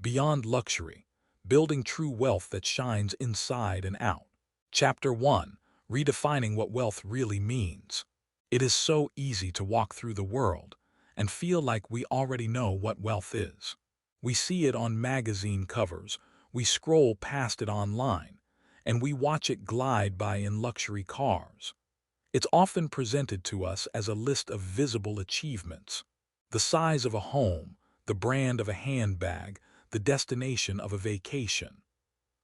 Beyond Luxury, Building True Wealth That Shines Inside and Out. Chapter 1. Redefining What Wealth Really Means. It is so easy to walk through the world and feel like we already know what wealth is. We see it on magazine covers, we scroll past it online, and we watch it glide by in luxury cars. It's often presented to us as a list of visible achievements. The size of a home, the brand of a handbag, the destination of a vacation.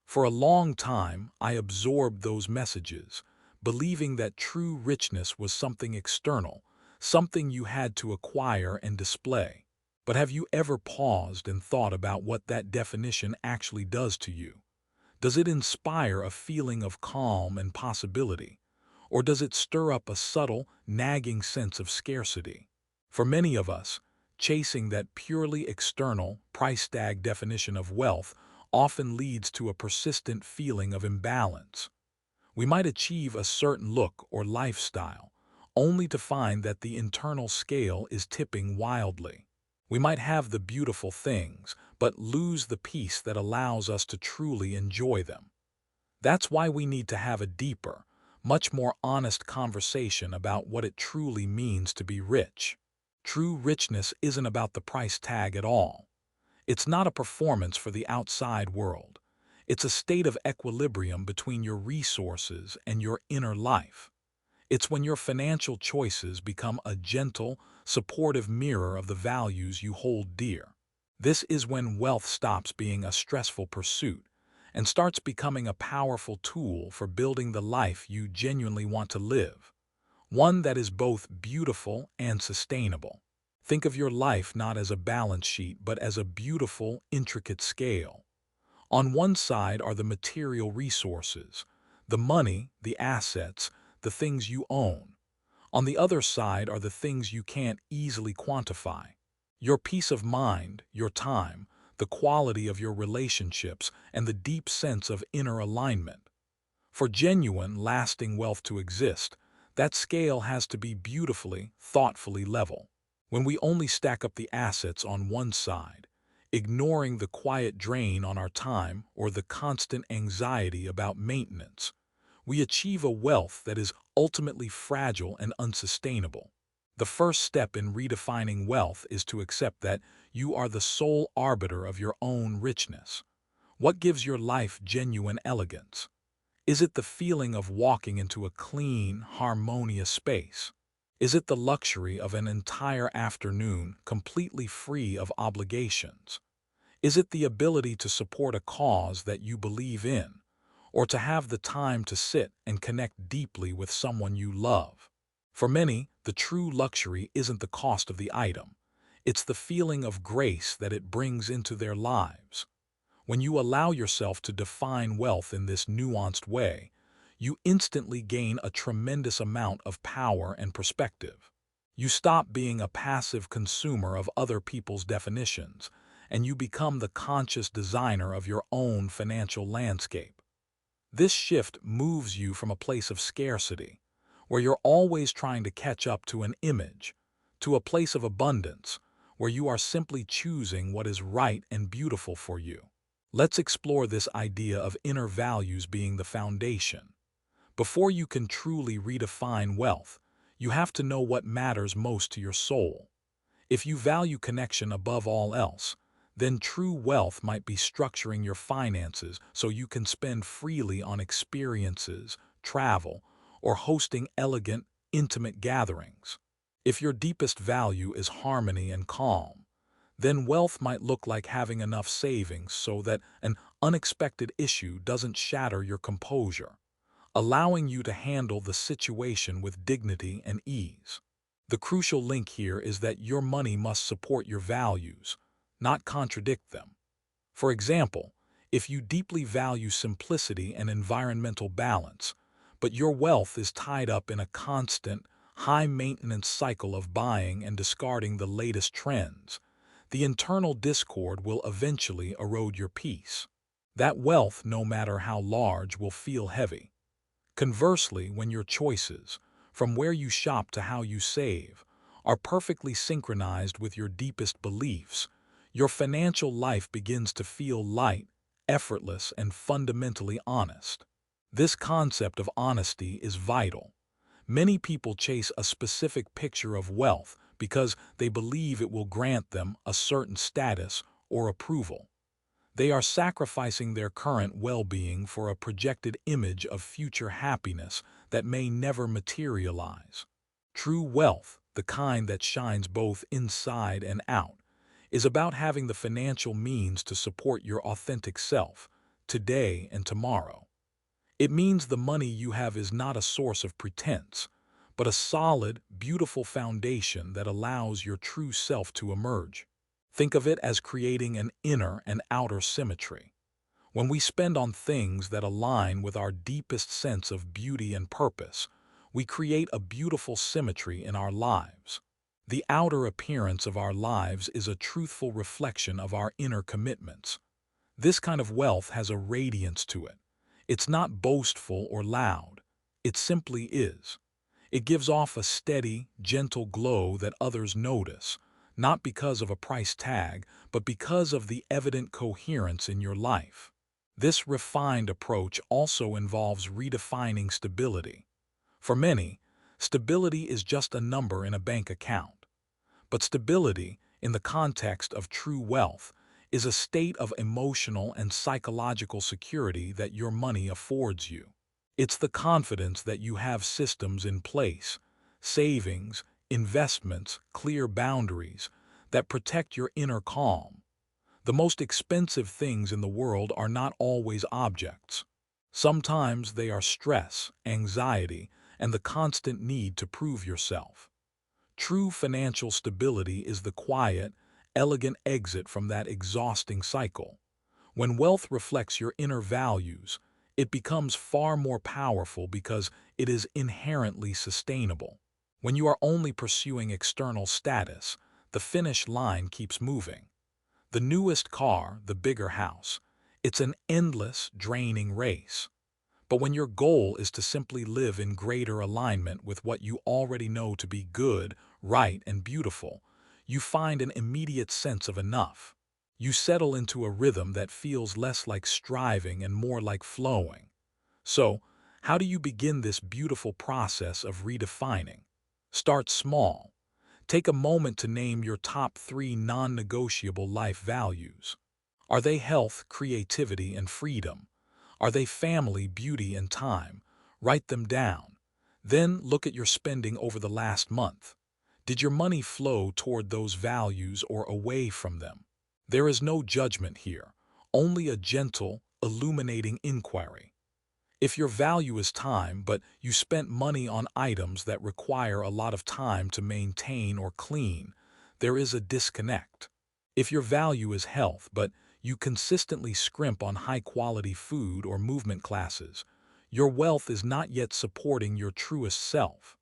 For a long time, I absorbed those messages, believing that true richness was something external, something you had to acquire and display. But have you ever paused and thought about what that definition actually does to you? Does it inspire a feeling of calm and possibility? Or does it stir up a subtle, nagging sense of scarcity? For many of us, chasing that purely external, price tag definition of wealth often leads to a persistent feeling of imbalance. We might achieve a certain look or lifestyle, only to find that the internal scale is tipping wildly. We might have the beautiful things, but lose the peace that allows us to truly enjoy them. That's why we need to have a deeper, much more honest conversation about what it truly means to be rich. True richness isn't about the price tag at all. It's not a performance for the outside world. It's a state of equilibrium between your resources and your inner life. It's when your financial choices become a gentle, supportive mirror of the values you hold dear. This is when wealth stops being a stressful pursuit and starts becoming a powerful tool for building the life you genuinely want to live. One that is both beautiful and sustainable. Think of your life not as a balance sheet, but as a beautiful, intricate scale. On one side are the material resources, the money, the assets, the things you own. On the other side are the things you can't easily quantify. Your peace of mind, your time, the quality of your relationships, and the deep sense of inner alignment. For genuine, lasting wealth to exist, that scale has to be beautifully, thoughtfully level. When we only stack up the assets on one side, ignoring the quiet drain on our time or the constant anxiety about maintenance, we achieve a wealth that is ultimately fragile and unsustainable. The first step in redefining wealth is to accept that you are the sole arbiter of your own richness. What gives your life genuine elegance? Is it the feeling of walking into a clean, harmonious space? Is it the luxury of an entire afternoon completely free of obligations? Is it the ability to support a cause that you believe in, or to have the time to sit and connect deeply with someone you love? For many, the true luxury isn't the cost of the item. It's the feeling of grace that it brings into their lives. When you allow yourself to define wealth in this nuanced way, you instantly gain a tremendous amount of power and perspective. You stop being a passive consumer of other people's definitions, and you become the conscious designer of your own financial landscape. This shift moves you from a place of scarcity, where you're always trying to catch up to an image, to a place of abundance, where you are simply choosing what is right and beautiful for you. Let's explore this idea of inner values being the foundation. Before you can truly redefine wealth, you have to know what matters most to your soul. If you value connection above all else, then true wealth might be structuring your finances so you can spend freely on experiences, travel, or hosting elegant, intimate gatherings. If your deepest value is harmony and calm, then wealth might look like having enough savings so that an unexpected issue doesn't shatter your composure, allowing you to handle the situation with dignity and ease. The crucial link here is that your money must support your values, not contradict them. For example, if you deeply value simplicity and environmental balance, but your wealth is tied up in a constant, high-maintenance cycle of buying and discarding the latest trends, the internal discord will eventually erode your peace. That wealth, no matter how large, will feel heavy. Conversely, when your choices, from where you shop to how you save, are perfectly synchronized with your deepest beliefs, Your financial life begins to feel light, effortless, and fundamentally honest. This concept of honesty is vital. Many people chase a specific picture of wealth because they believe it will grant them a certain status or approval. They are sacrificing their current well-being for a projected image of future happiness that may never materialize. True wealth, the kind that shines both inside and out, is about having the financial means to support your authentic self, today and tomorrow. It means the money you have is not a source of pretense, but a solid, beautiful foundation that allows your true self to emerge. Think of it as creating an inner and outer symmetry. When we spend on things that align with our deepest sense of beauty and purpose, we create a beautiful symmetry in our lives. The outer appearance of our lives is a truthful reflection of our inner commitments. This kind of wealth has a radiance to it. It's not boastful or loud. It simply is. It gives off a steady, gentle glow that others notice, not because of a price tag, but because of the evident coherence in your life. This refined approach also involves redefining stability. For many, stability is just a number in a bank account. But stability, in the context of true wealth, is a state of emotional and psychological security that your money affords you. It's the confidence that you have systems in place, savings, investments, clear boundaries, that protect your inner calm. The most expensive things in the world are not always objects. Sometimes they are stress, anxiety, and the constant need to prove yourself. True financial stability is the quiet, elegant exit from that exhausting cycle. When wealth reflects your inner values, it becomes far more powerful because it is inherently sustainable. When you are only pursuing external status, the finish line keeps moving. The newest car, the bigger house. It's an endless, draining race. But when your goal is to simply live in greater alignment with what you already know to be good, right, and beautiful, you find an immediate sense of enough. You settle into a rhythm that feels less like striving and more like flowing. So, how do you begin this beautiful process of redefining? Start small. Take a moment to name your top 3 non-negotiable life values. Are they health, creativity, and freedom? Are they family, beauty, and time? Write them down. Then look at your spending over the last month. Did your money flow toward those values or away from them? There is no judgment here, only a gentle, illuminating inquiry. If your value is time, but you spent money on items that require a lot of time to maintain or clean, there is a disconnect. If your value is health, but you consistently scrimp on high-quality food or movement classes, your wealth is not yet supporting your truest self.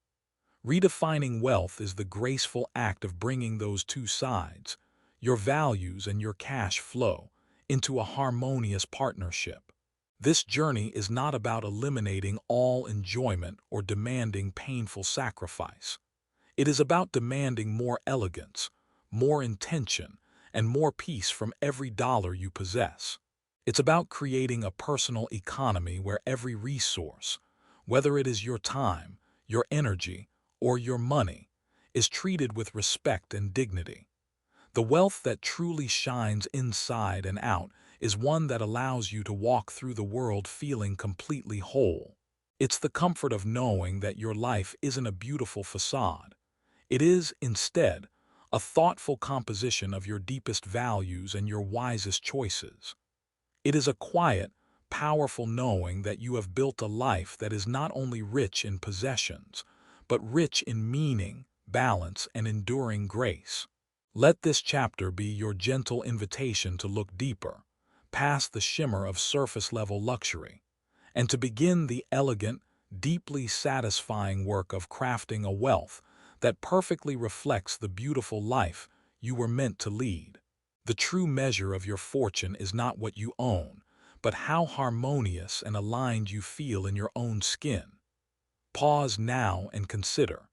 Redefining wealth is the graceful act of bringing those two sides, your values and your cash flow, into a harmonious partnership. This journey is not about eliminating all enjoyment or demanding painful sacrifice. It is about demanding more elegance, more intention, and more peace from every dollar you possess. It's about creating a personal economy where every resource, whether it is your time, your energy, or your money, is treated with respect and dignity. The wealth that truly shines inside and out is one that allows you to walk through the world feeling completely whole. It's the comfort of knowing that your life isn't a beautiful facade. It is, instead, a thoughtful composition of your deepest values and your wisest choices. It is a quiet, powerful knowing that you have built a life that is not only rich in possessions, but rich in meaning, balance, and enduring grace. Let this chapter be your gentle invitation to look deeper, past the shimmer of surface-level luxury, and to begin the elegant, deeply satisfying work of crafting a wealth that perfectly reflects the beautiful life you were meant to lead. The true measure of your fortune is not what you own, but how harmonious and aligned you feel in your own skin. Pause now and consider.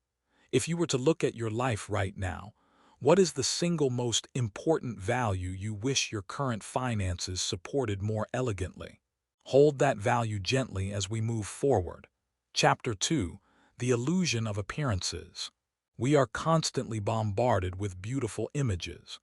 If you were to look at your life right now, What is the single most important value you wish your current finances supported more elegantly? Hold that value gently as we move forward. Chapter 2. The Illusion of Appearances. We are constantly bombarded with beautiful images.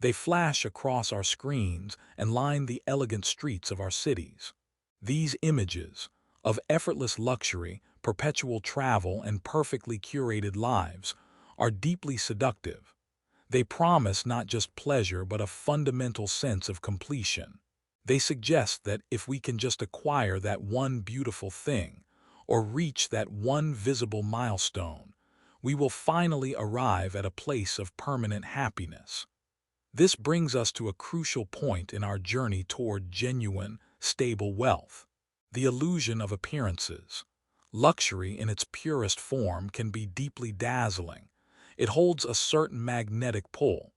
They flash across our screens and line the elegant streets of our cities. These images, of effortless luxury, perpetual travel, and perfectly curated lives, are deeply seductive. They promise not just pleasure but a fundamental sense of completion. They suggest that if we can just acquire that one beautiful thing, or reach that one visible milestone, we will finally arrive at a place of permanent happiness. This brings us to a crucial point in our journey toward genuine, stable wealth: the illusion of appearances. Luxury in its purest form can be deeply dazzling. It holds a certain magnetic pull.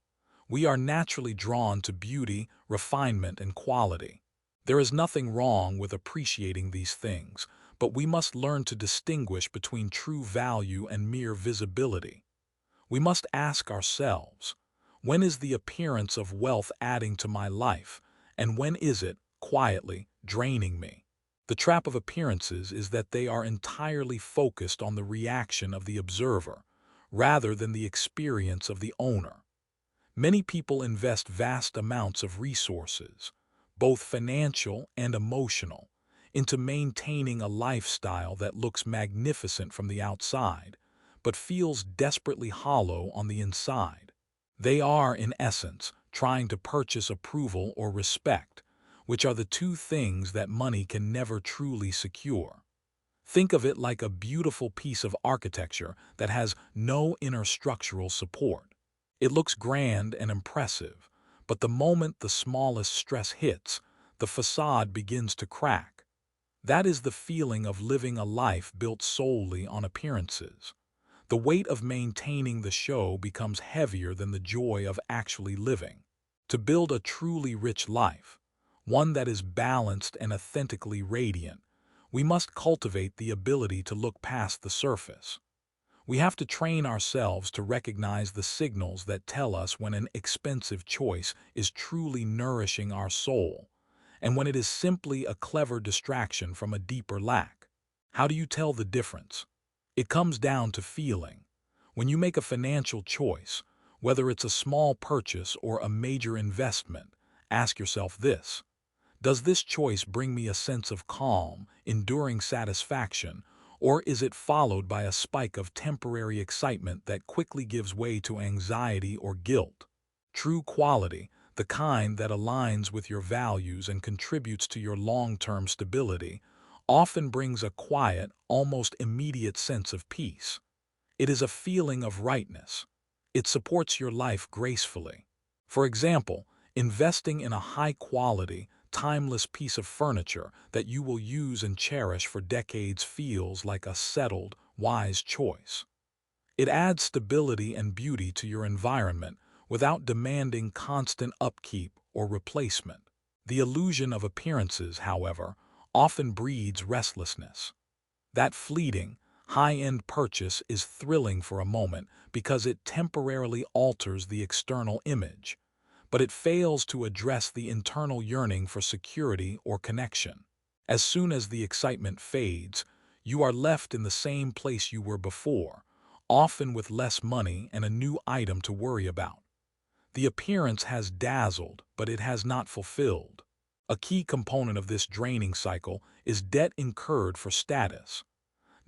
We are naturally drawn to beauty, refinement, and quality. There is nothing wrong with appreciating these things, but we must learn to distinguish between true value and mere visibility. We must ask ourselves, when is the appearance of wealth adding to my life, and when is it, quietly, draining me? The trap of appearances is that they are entirely focused on the reaction of the observer, rather than the experience of the owner. Many people invest vast amounts of resources, both financial and emotional, into maintaining a lifestyle that looks magnificent from the outside, but feels desperately hollow on the inside. They are, in essence, trying to purchase approval or respect, which are the two things that money can never truly secure. Think of it like a beautiful piece of architecture that has no inner structural support. It looks grand and impressive, but the moment the smallest stress hits, the facade begins to crack. That is the feeling of living a life built solely on appearances. The weight of maintaining the show becomes heavier than the joy of actually living. To build a truly rich life, one that is balanced and authentically radiant, we must cultivate the ability to look past the surface. We have to train ourselves to recognize the signals that tell us when an expensive choice is truly nourishing our soul, and when it is simply a clever distraction from a deeper lack. How do you tell the difference? It comes down to feeling. When you make a financial choice, whether it's a small purchase or a major investment, ask yourself this: does this choice bring me a sense of calm, enduring satisfaction, or is it followed by a spike of temporary excitement that quickly gives way to anxiety or guilt? True quality, the kind that aligns with your values and contributes to your long-term stability, often brings a quiet, almost immediate sense of peace. It is a feeling of rightness. It supports your life gracefully. For example, investing in a high-quality, timeless piece of furniture that you will use and cherish for decades feels like a settled, wise choice. It adds stability and beauty to your environment without demanding constant upkeep or replacement. The illusion of appearances, however, often breeds restlessness. That fleeting, high-end purchase is thrilling for a moment because it temporarily alters the external image, but it fails to address the internal yearning for security or connection. As soon as the excitement fades, you are left in the same place you were before, often with less money and a new item to worry about. The appearance has dazzled, but it has not fulfilled. A key component of this draining cycle is debt incurred for status.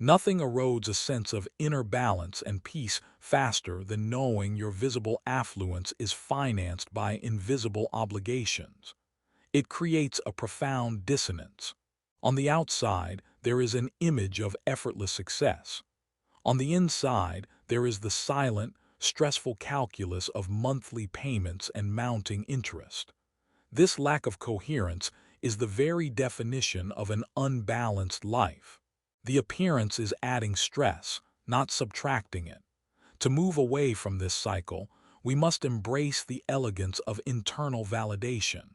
Nothing erodes a sense of inner balance and peace faster than knowing your visible affluence is financed by invisible obligations. It creates a profound dissonance. On the outside, there is an image of effortless success. On the inside, there is the silent, stressful calculus of monthly payments and mounting interest. This lack of coherence is the very definition of an unbalanced life. The appearance is adding stress, not subtracting it. To move away from this cycle, we must embrace the elegance of internal validation.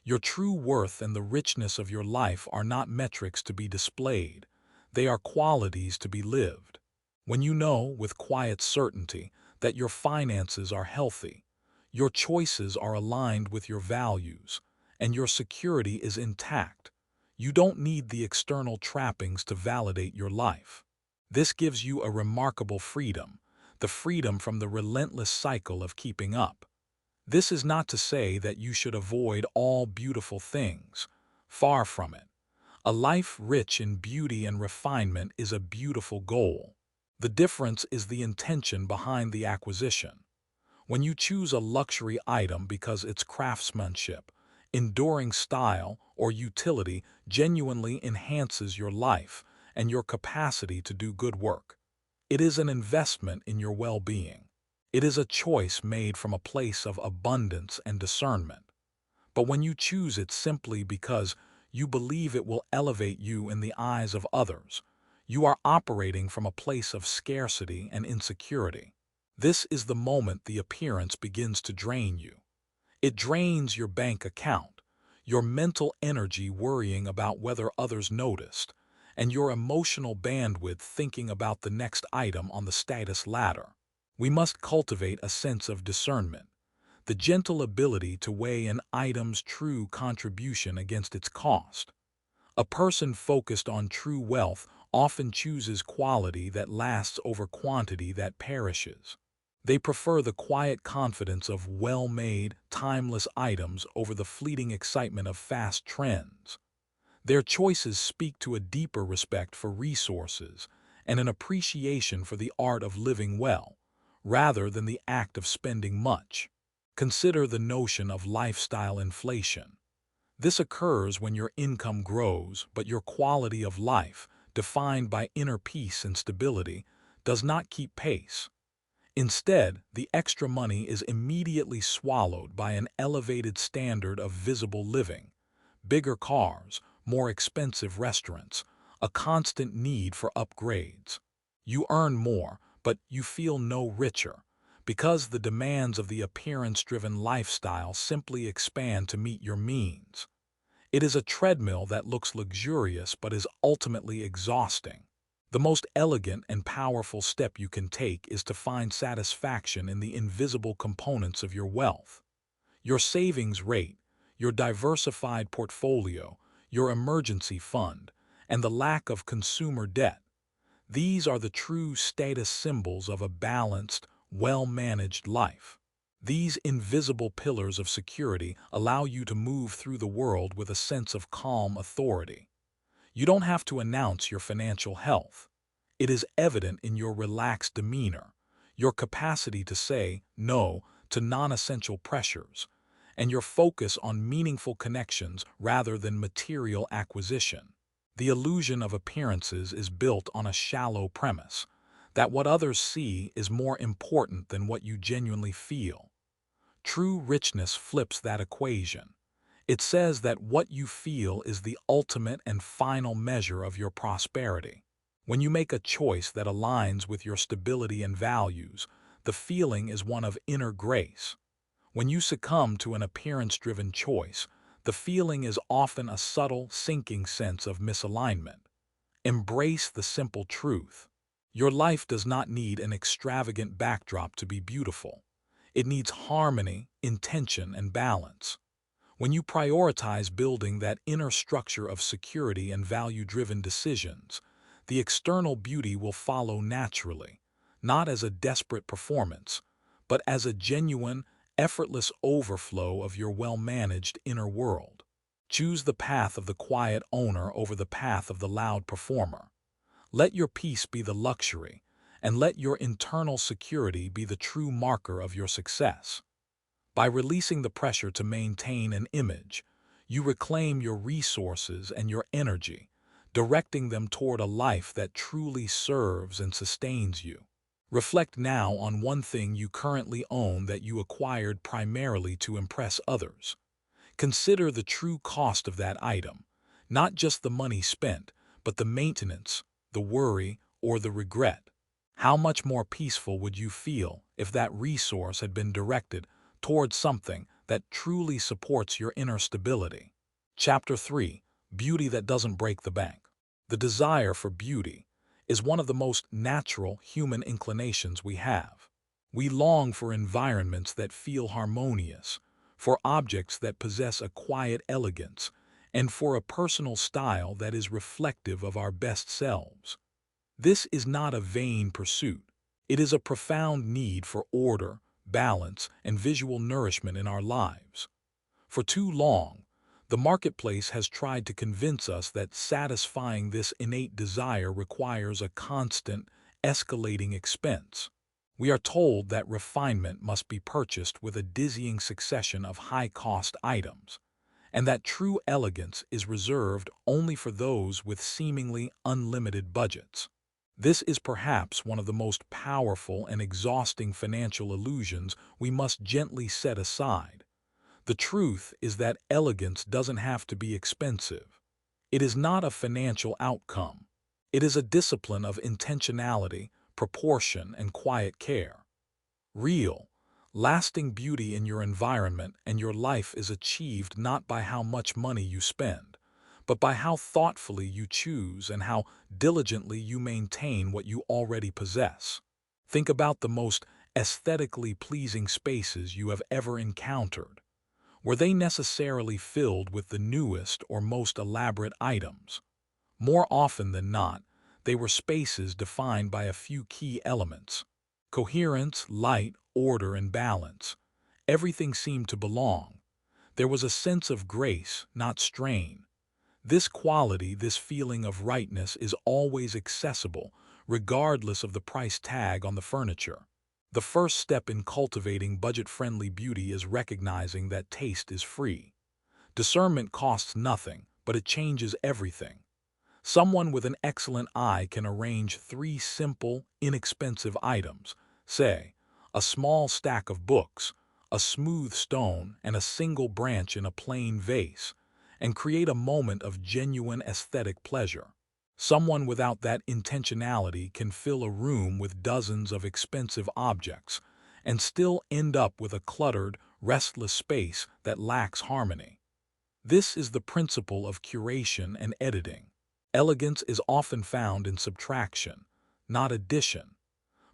Your true worth and the richness of your life are not metrics to be displayed. They are qualities to be lived. When you know, with quiet certainty, that your finances are healthy, your choices are aligned with your values, and your security is intact. You don't need the external trappings to validate your life. This gives you a remarkable freedom, the freedom from the relentless cycle of keeping up. This is not to say that you should avoid all beautiful things. Far from it. A life rich in beauty and refinement is a beautiful goal. The difference is the intention behind the acquisition. When you choose a luxury item because its craftsmanship, enduring style, or utility genuinely enhances your life and your capacity to do good work, it is an investment in your well-being. It is a choice made from a place of abundance and discernment. But when you choose it simply because you believe it will elevate you in the eyes of others, you are operating from a place of scarcity and insecurity. This is the moment the appearance begins to drain you. It drains your bank account, your mental energy worrying about whether others noticed, and your emotional bandwidth thinking about the next item on the status ladder. We must cultivate a sense of discernment, the gentle ability to weigh an item's true contribution against its cost. A person focused on true wealth often chooses quality that lasts over quantity that perishes. They prefer the quiet confidence of well-made, timeless items over the fleeting excitement of fast trends. Their choices speak to a deeper respect for resources and an appreciation for the art of living well, rather than the act of spending much. Consider the notion of lifestyle inflation. This occurs when your income grows, but your quality of life, defined by inner peace and stability, does not keep pace. Instead, the extra money is immediately swallowed by an elevated standard of visible living, bigger cars, more expensive restaurants, a constant need for upgrades. You earn more, but you feel no richer, because the demands of the appearance-driven lifestyle simply expand to meet your means. It is a treadmill that looks luxurious but is ultimately exhausting. The most elegant and powerful step you can take is to find satisfaction in the invisible components of your wealth. Your savings rate, your diversified portfolio, your emergency fund, and the lack of consumer debt. These are the true status symbols of a balanced, well-managed life. These invisible pillars of security allow you to move through the world with a sense of calm authority. You don't have to announce your financial health. It is evident in your relaxed demeanor, your capacity to say no to non-essential pressures, and your focus on meaningful connections rather than material acquisition. The illusion of appearances is built on a shallow premise, that what others see is more important than what you genuinely feel. True richness flips that equation. It says that what you feel is the ultimate and final measure of your prosperity. When you make a choice that aligns with your stability and values, the feeling is one of inner grace. When you succumb to an appearance-driven choice, the feeling is often a subtle, sinking sense of misalignment. Embrace the simple truth. Your life does not need an extravagant backdrop to be beautiful. It needs harmony, intention, and balance. When you prioritize building that inner structure of security and value-driven decisions, the external beauty will follow naturally, not as a desperate performance, but as a genuine, effortless overflow of your well-managed inner world. Choose the path of the quiet owner over the path of the loud performer. Let your peace be the luxury, and let your internal security be the true marker of your success. By releasing the pressure to maintain an image, you reclaim your resources and your energy, directing them toward a life that truly serves and sustains you. Reflect now on one thing you currently own that you acquired primarily to impress others. Consider the true cost of that item, not just the money spent, but the maintenance, the worry, or the regret. How much more peaceful would you feel if that resource had been directed towards something that truly supports your inner stability? Chapter 3: Beauty that doesn't break the bank. The desire for beauty is one of the most natural human inclinations we have. We long for environments that feel harmonious, for objects that possess a quiet elegance, and for a personal style that is reflective of our best selves. This is not a vain pursuit. It is a profound need for order, balance, and visual nourishment in our lives. For too long, the marketplace has tried to convince us that satisfying this innate desire requires a constant, escalating expense. We are told that refinement must be purchased with a dizzying succession of high-cost items, and that true elegance is reserved only for those with seemingly unlimited budgets. This is perhaps one of the most powerful and exhausting financial illusions we must gently set aside. The truth is that elegance doesn't have to be expensive. It is not a financial outcome. It is a discipline of intentionality, proportion, and quiet care. Real, lasting beauty in your environment and your life is achieved not by how much money you spend, but by how thoughtfully you choose and how diligently you maintain what you already possess. Think about the most aesthetically pleasing spaces you have ever encountered. Were they necessarily filled with the newest or most elaborate items? More often than not, they were spaces defined by a few key elements: coherence, light, order, and balance. Everything seemed to belong. There was a sense of grace, not strain. This quality, this feeling of rightness, is always accessible, regardless of the price tag on the furniture. The first step in cultivating budget-friendly beauty is recognizing that taste is free. Discernment costs nothing, but it changes everything. Someone with an excellent eye can arrange three simple, inexpensive items, say, a small stack of books, a smooth stone, and a single branch in a plain vase, and create a moment of genuine aesthetic pleasure. Someone without that intentionality can fill a room with dozens of expensive objects and still end up with a cluttered, restless space that lacks harmony. This is the principle of curation and editing. Elegance is often found in subtraction, not addition.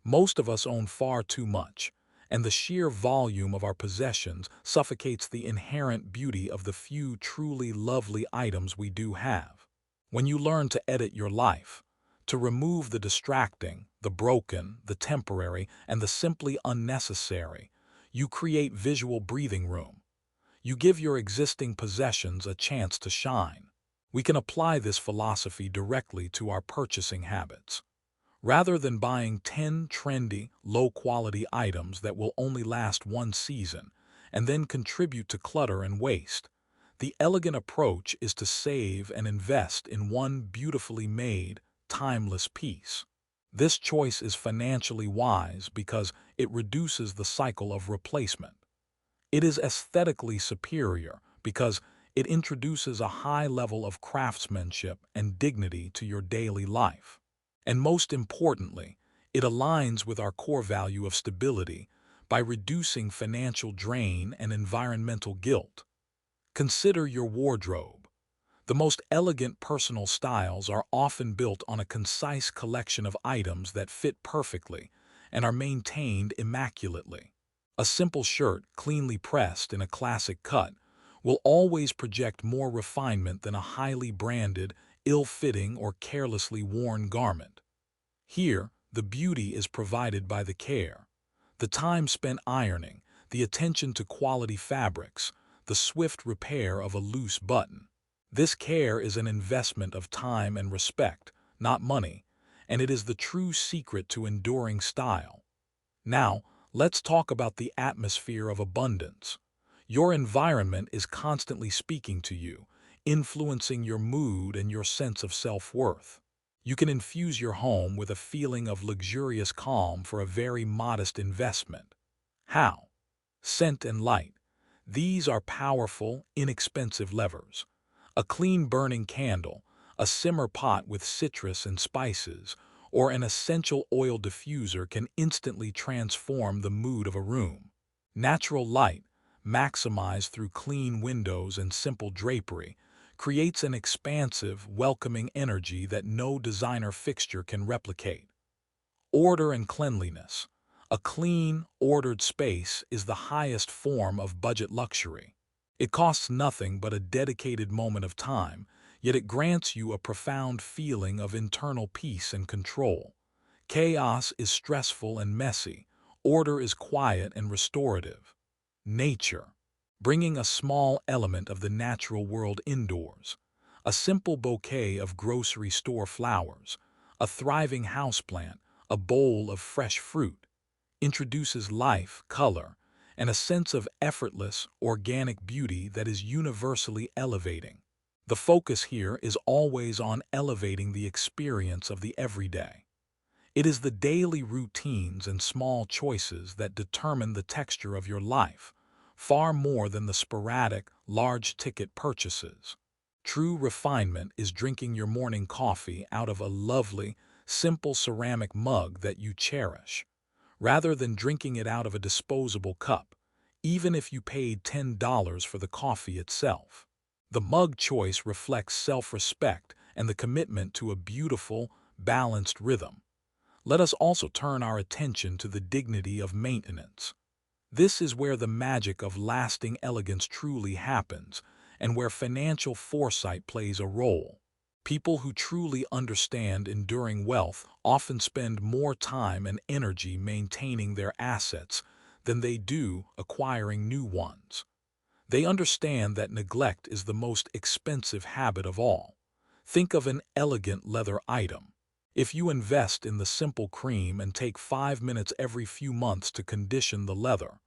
Most of us own far too much, and the sheer volume of our possessions suffocates the inherent beauty of the few truly lovely items we do have. When you learn to edit your life, to remove the distracting, the broken, the temporary, and the simply unnecessary, you create visual breathing room. You give your existing possessions a chance to shine. We can apply this philosophy directly to our purchasing habits. Rather than buying 10 trendy, low-quality items that will only last one season and then contribute to clutter and waste, the elegant approach is to save and invest in one beautifully made, timeless piece. This choice is financially wise because it reduces the cycle of replacement. It is aesthetically superior because it introduces a high level of craftsmanship and dignity to your daily life. And most importantly, it aligns with our core value of stability by reducing financial drain and environmental guilt. Consider your wardrobe. The most elegant personal styles are often built on a concise collection of items that fit perfectly and are maintained immaculately. A simple shirt, cleanly pressed in a classic cut, will always project more refinement than a highly branded, ill-fitting, or carelessly worn garment. Here, the beauty is provided by the care, the time spent ironing, the attention to quality fabrics, the swift repair of a loose button. This care is an investment of time and respect, not money, and it is the true secret to enduring style. Now, let's talk about the atmosphere of abundance. Your environment is constantly speaking to you, influencing your mood and your sense of self-worth. You can infuse your home with a feeling of luxurious calm for a very modest investment. How? Scent and light. These are powerful, inexpensive levers. A clean burning candle, a simmer pot with citrus and spices, or an essential oil diffuser can instantly transform the mood of a room. Natural light, maximized through clean windows and simple drapery, creates an expansive, welcoming energy that no designer fixture can replicate. Order and cleanliness. A clean, ordered space is the highest form of budget luxury. It costs nothing but a dedicated moment of time, yet it grants you a profound feeling of internal peace and control. Chaos is stressful and messy. Order is quiet and restorative. Nature, bringing a small element of the natural world indoors. A simple bouquet of grocery store flowers, a thriving houseplant, a bowl of fresh fruit, introduces life, color, and a sense of effortless, organic beauty that is universally elevating. The focus here is always on elevating the experience of the everyday. It is the daily routines and small choices that determine the texture of your life, far more than the sporadic, large-ticket purchases. True refinement is drinking your morning coffee out of a lovely, simple ceramic mug that you cherish, rather than drinking it out of a disposable cup, even if you paid $10 for the coffee itself. The mug choice reflects self-respect and the commitment to a beautiful, balanced rhythm. Let us also turn our attention to the dignity of maintenance. This is where the magic of lasting elegance truly happens, and where financial foresight plays a role. People who truly understand enduring wealth often spend more time and energy maintaining their assets than they do acquiring new ones. They understand that neglect is the most expensive habit of all. Think of an elegant leather item. If you invest in the simple cream and take 5 minutes every few months to condition the leather,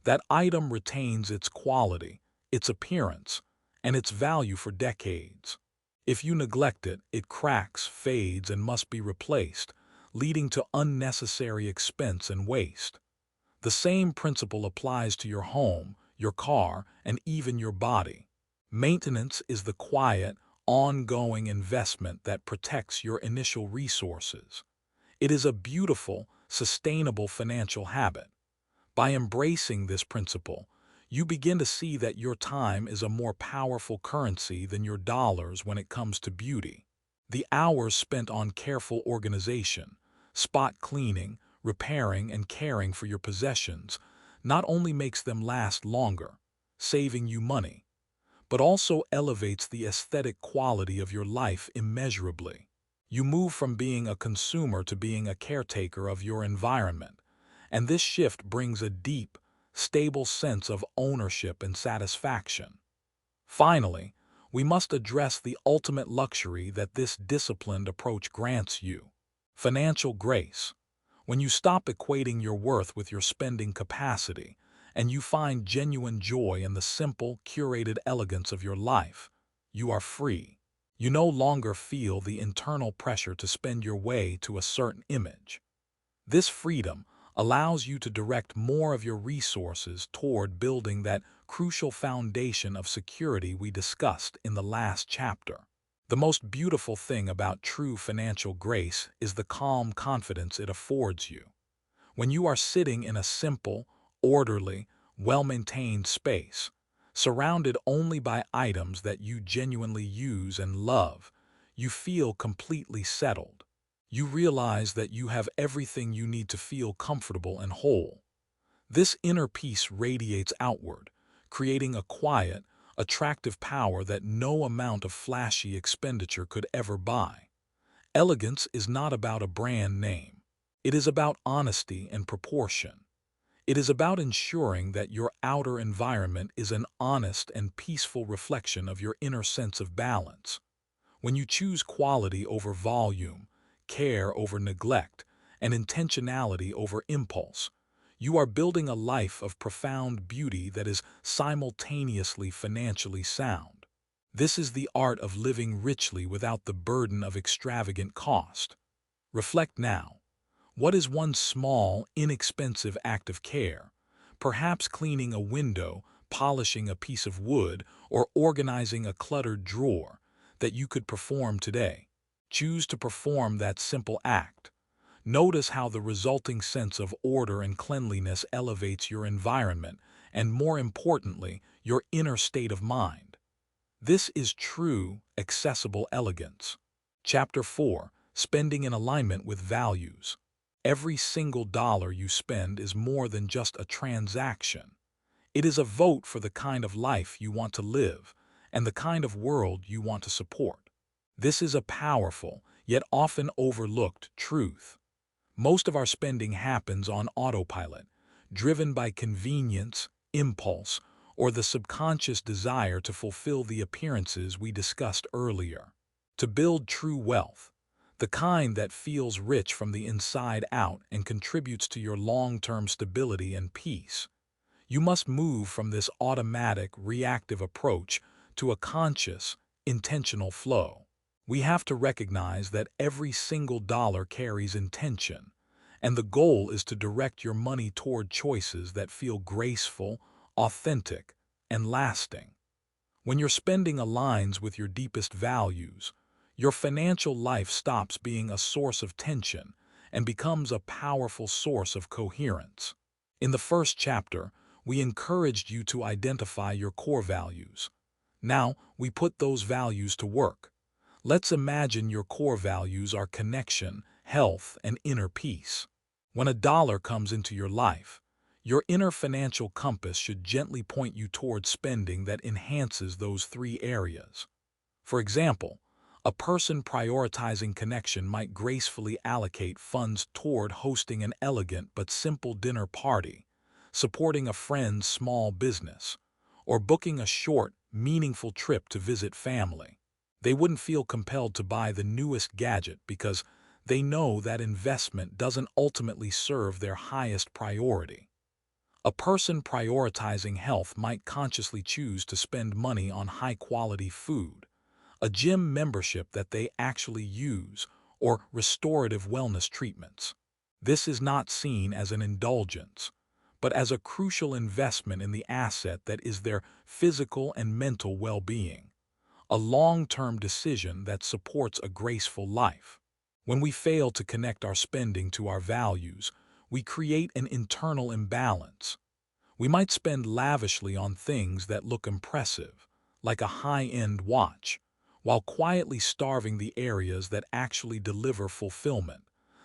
that item retains its quality, its appearance, and its value for decades. If you neglect it, it cracks, fades, and must be replaced, leading to unnecessary expense and waste. The same principle applies to your home, your car, and even your body. Maintenance is the quiet, ongoing investment that protects your initial resources. It is a beautiful, sustainable financial habit. By embracing this principle, you begin to see that your time is a more powerful currency than your dollars when it comes to beauty. The hours spent on careful organization, spot cleaning, repairing, and caring for your possessions not only makes them last longer, saving you money, but also elevates the aesthetic quality of your life immeasurably. You move from being a consumer to being a caretaker of your environment, and this shift brings a deep, stable sense of ownership and satisfaction. Finally, we must address the ultimate luxury that this disciplined approach grants you: financial grace. When you stop equating your worth with your spending capacity, and you find genuine joy in the simple, curated elegance of your life, you are free. You no longer feel the internal pressure to spend your way to a certain image. This freedom allows you to direct more of your resources toward building that crucial foundation of security we discussed in the last chapter. The most beautiful thing about true financial grace is the calm confidence it affords you. When you are sitting in a simple, orderly, well-maintained space, surrounded only by items that you genuinely use and love, you feel completely settled. You realize that you have everything you need to feel comfortable and whole. This inner peace radiates outward, creating a quiet, attractive power that no amount of flashy expenditure could ever buy. Elegance is not about a brand name. It is about honesty and proportion. It is about ensuring that your outer environment is an honest and peaceful reflection of your inner sense of balance. When you choose quality over volume, care over neglect, and intentionality over impulse, you are building a life of profound beauty that is simultaneously financially sound. This is the art of living richly without the burden of extravagant cost. Reflect now. What is one small, inexpensive act of care, perhaps cleaning a window, polishing a piece of wood, or organizing a cluttered drawer, that you could perform today? Choose to perform that simple act. Notice how the resulting sense of order and cleanliness elevates your environment and, more importantly, your inner state of mind. This is true, accessible elegance. Chapter 4: Spending in Alignment with Values. Every single dollar you spend is more than just a transaction. It is a vote for the kind of life you want to live and the kind of world you want to support. This is a powerful, yet often overlooked truth. Most of our spending happens on autopilot, driven by convenience, impulse, or the subconscious desire to fulfill the appearances we discussed earlier. To build true wealth, the kind that feels rich from the inside out and contributes to your long-term stability and peace, you must move from this automatic, reactive approach to a conscious, intentional flow. We have to recognize that every single dollar carries intention, and the goal is to direct your money toward choices that feel graceful, authentic, and lasting. When your spending aligns with your deepest values, your financial life stops being a source of tension and becomes a powerful source of coherence. In the first chapter, we encouraged you to identify your core values. Now, we put those values to work. Let's imagine your core values are connection, health, and inner peace. When a dollar comes into your life, your inner financial compass should gently point you toward spending that enhances those three areas. For example, a person prioritizing connection might gracefully allocate funds toward hosting an elegant but simple dinner party, supporting a friend's small business, or booking a short, meaningful trip to visit family. They wouldn't feel compelled to buy the newest gadget because they know that investment doesn't ultimately serve their highest priority. A person prioritizing health might consciously choose to spend money on high-quality food, a gym membership that they actually use, or restorative wellness treatments. This is not seen as an indulgence, but as a crucial investment in the asset that is their physical and mental well-being, a long-term decision that supports a graceful life. When we fail to connect our spending to our values, we create an internal imbalance. We might spend lavishly on things that look impressive, like a high-end watch, while quietly starving the areas that actually deliver fulfillment,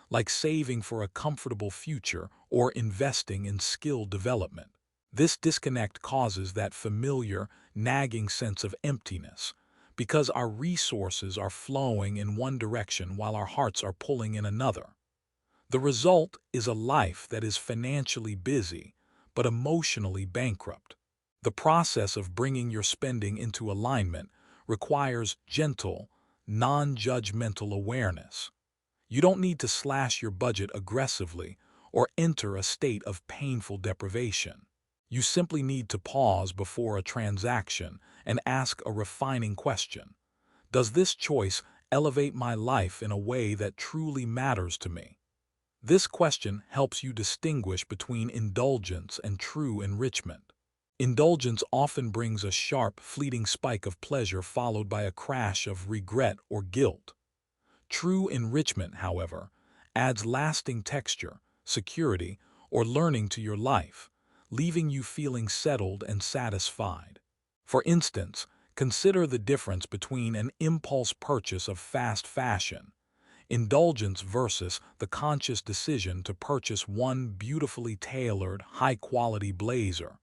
like saving for a comfortable future or investing in skill development. This disconnect causes that familiar, nagging sense of emptiness, because our resources are flowing in one direction while our hearts are pulling in another. The result is a life that is financially busy, but emotionally bankrupt. The process of bringing your spending into alignment requires gentle, non-judgmental awareness. You don't need to slash your budget aggressively or enter a state of painful deprivation. You simply need to pause before a transaction and ask a refining question. Does this choice elevate my life in a way that truly matters to me? This question helps you distinguish between indulgence and true enrichment. Indulgence often brings a sharp, fleeting spike of pleasure followed by a crash of regret or guilt. True enrichment, however, adds lasting texture, security, or learning to your life, leaving you feeling settled and satisfied. For instance, consider the difference between an impulse purchase of fast fashion, indulgence versus the conscious decision to purchase one beautifully tailored, high-quality blazer.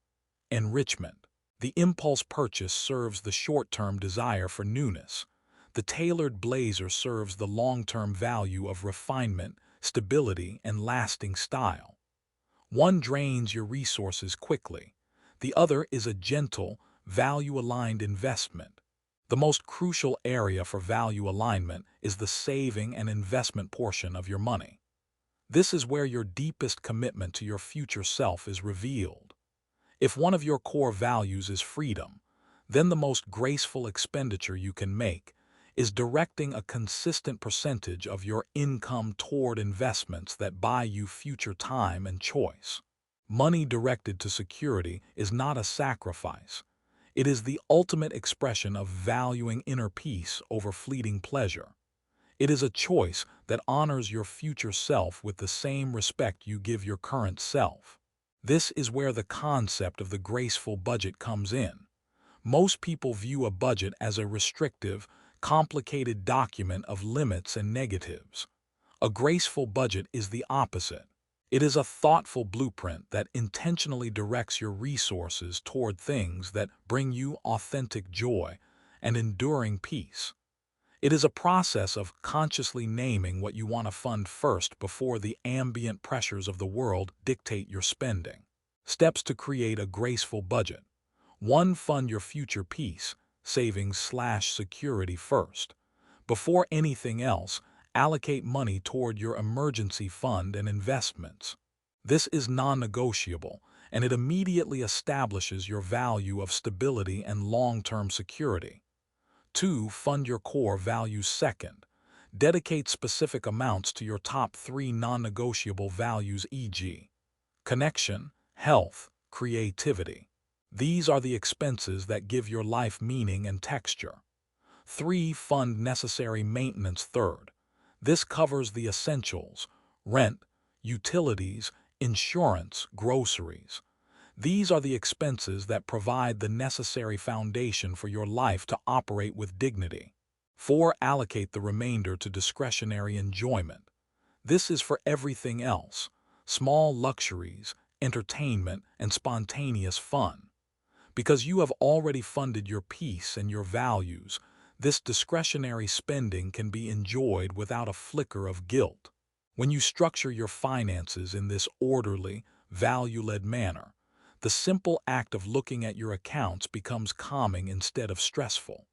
Enrichment. The impulse purchase serves the short-term desire for newness. The tailored blazer serves the long-term value of refinement, stability, and lasting style. One drains your resources quickly. The other is a gentle, value-aligned investment. The most crucial area for value alignment is the saving and investment portion of your money. This is where your deepest commitment to your future self is revealed. If one of your core values is freedom, then the most graceful expenditure you can make is directing a consistent percentage of your income toward investments that buy you future time and choice. Money directed to security is not a sacrifice. It is the ultimate expression of valuing inner peace over fleeting pleasure. It is a choice that honors your future self with the same respect you give your current self. This is where the concept of the graceful budget comes in. Most people view a budget as a restrictive, complicated document of limits and negatives. A graceful budget is the opposite. It is a thoughtful blueprint that intentionally directs your resources toward things that bring you authentic joy and enduring peace. It is a process of consciously naming what you want to fund first before the ambient pressures of the world dictate your spending. Steps to create a graceful budget. 1. Fund your future peace, savings/security first. Before anything else, allocate money toward your emergency fund and investments. This is non-negotiable, and it immediately establishes your value of stability and long-term security. 2. Fund your core values second. Dedicate specific amounts to your top 3 non-negotiable values, e.g., connection, health, creativity. These are the expenses that give your life meaning and texture. 3. Fund necessary maintenance third. This covers the essentials: rent, utilities, insurance, groceries. These are the expenses that provide the necessary foundation for your life to operate with dignity. 4. Allocate the remainder to discretionary enjoyment. This is for everything else: small luxuries, entertainment, and spontaneous fun. Because you have already funded your peace and your values, this discretionary spending can be enjoyed without a flicker of guilt. When you structure your finances in this orderly, value-led manner, the simple act of looking at your accounts becomes calming instead of stressful.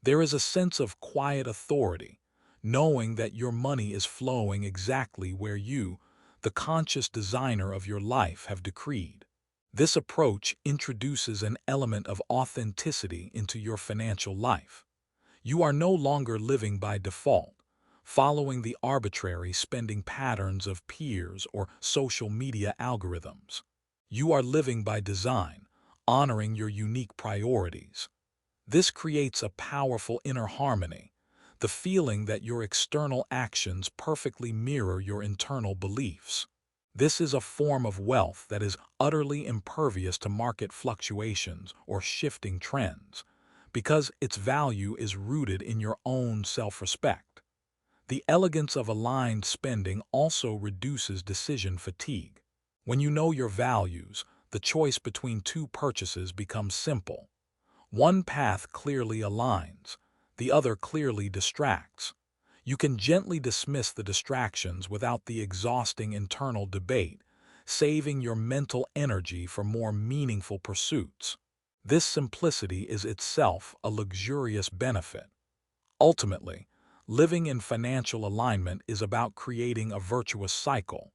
There is a sense of quiet authority, knowing that your money is flowing exactly where you, the conscious designer of your life, have decreed. This approach introduces an element of authenticity into your financial life. You are no longer living by default, following the arbitrary spending patterns of peers or social media algorithms. You are living by design, honoring your unique priorities. This creates a powerful inner harmony, the feeling that your external actions perfectly mirror your internal beliefs. This is a form of wealth that is utterly impervious to market fluctuations or shifting trends, because its value is rooted in your own self-respect. The elegance of aligned spending also reduces decision fatigue. When you know your values, the choice between 2 purchases becomes simple. One path clearly aligns, the other clearly distracts. You can gently dismiss the distractions without the exhausting internal debate, saving your mental energy for more meaningful pursuits. This simplicity is itself a luxurious benefit. Ultimately, living in financial alignment is about creating a virtuous cycle.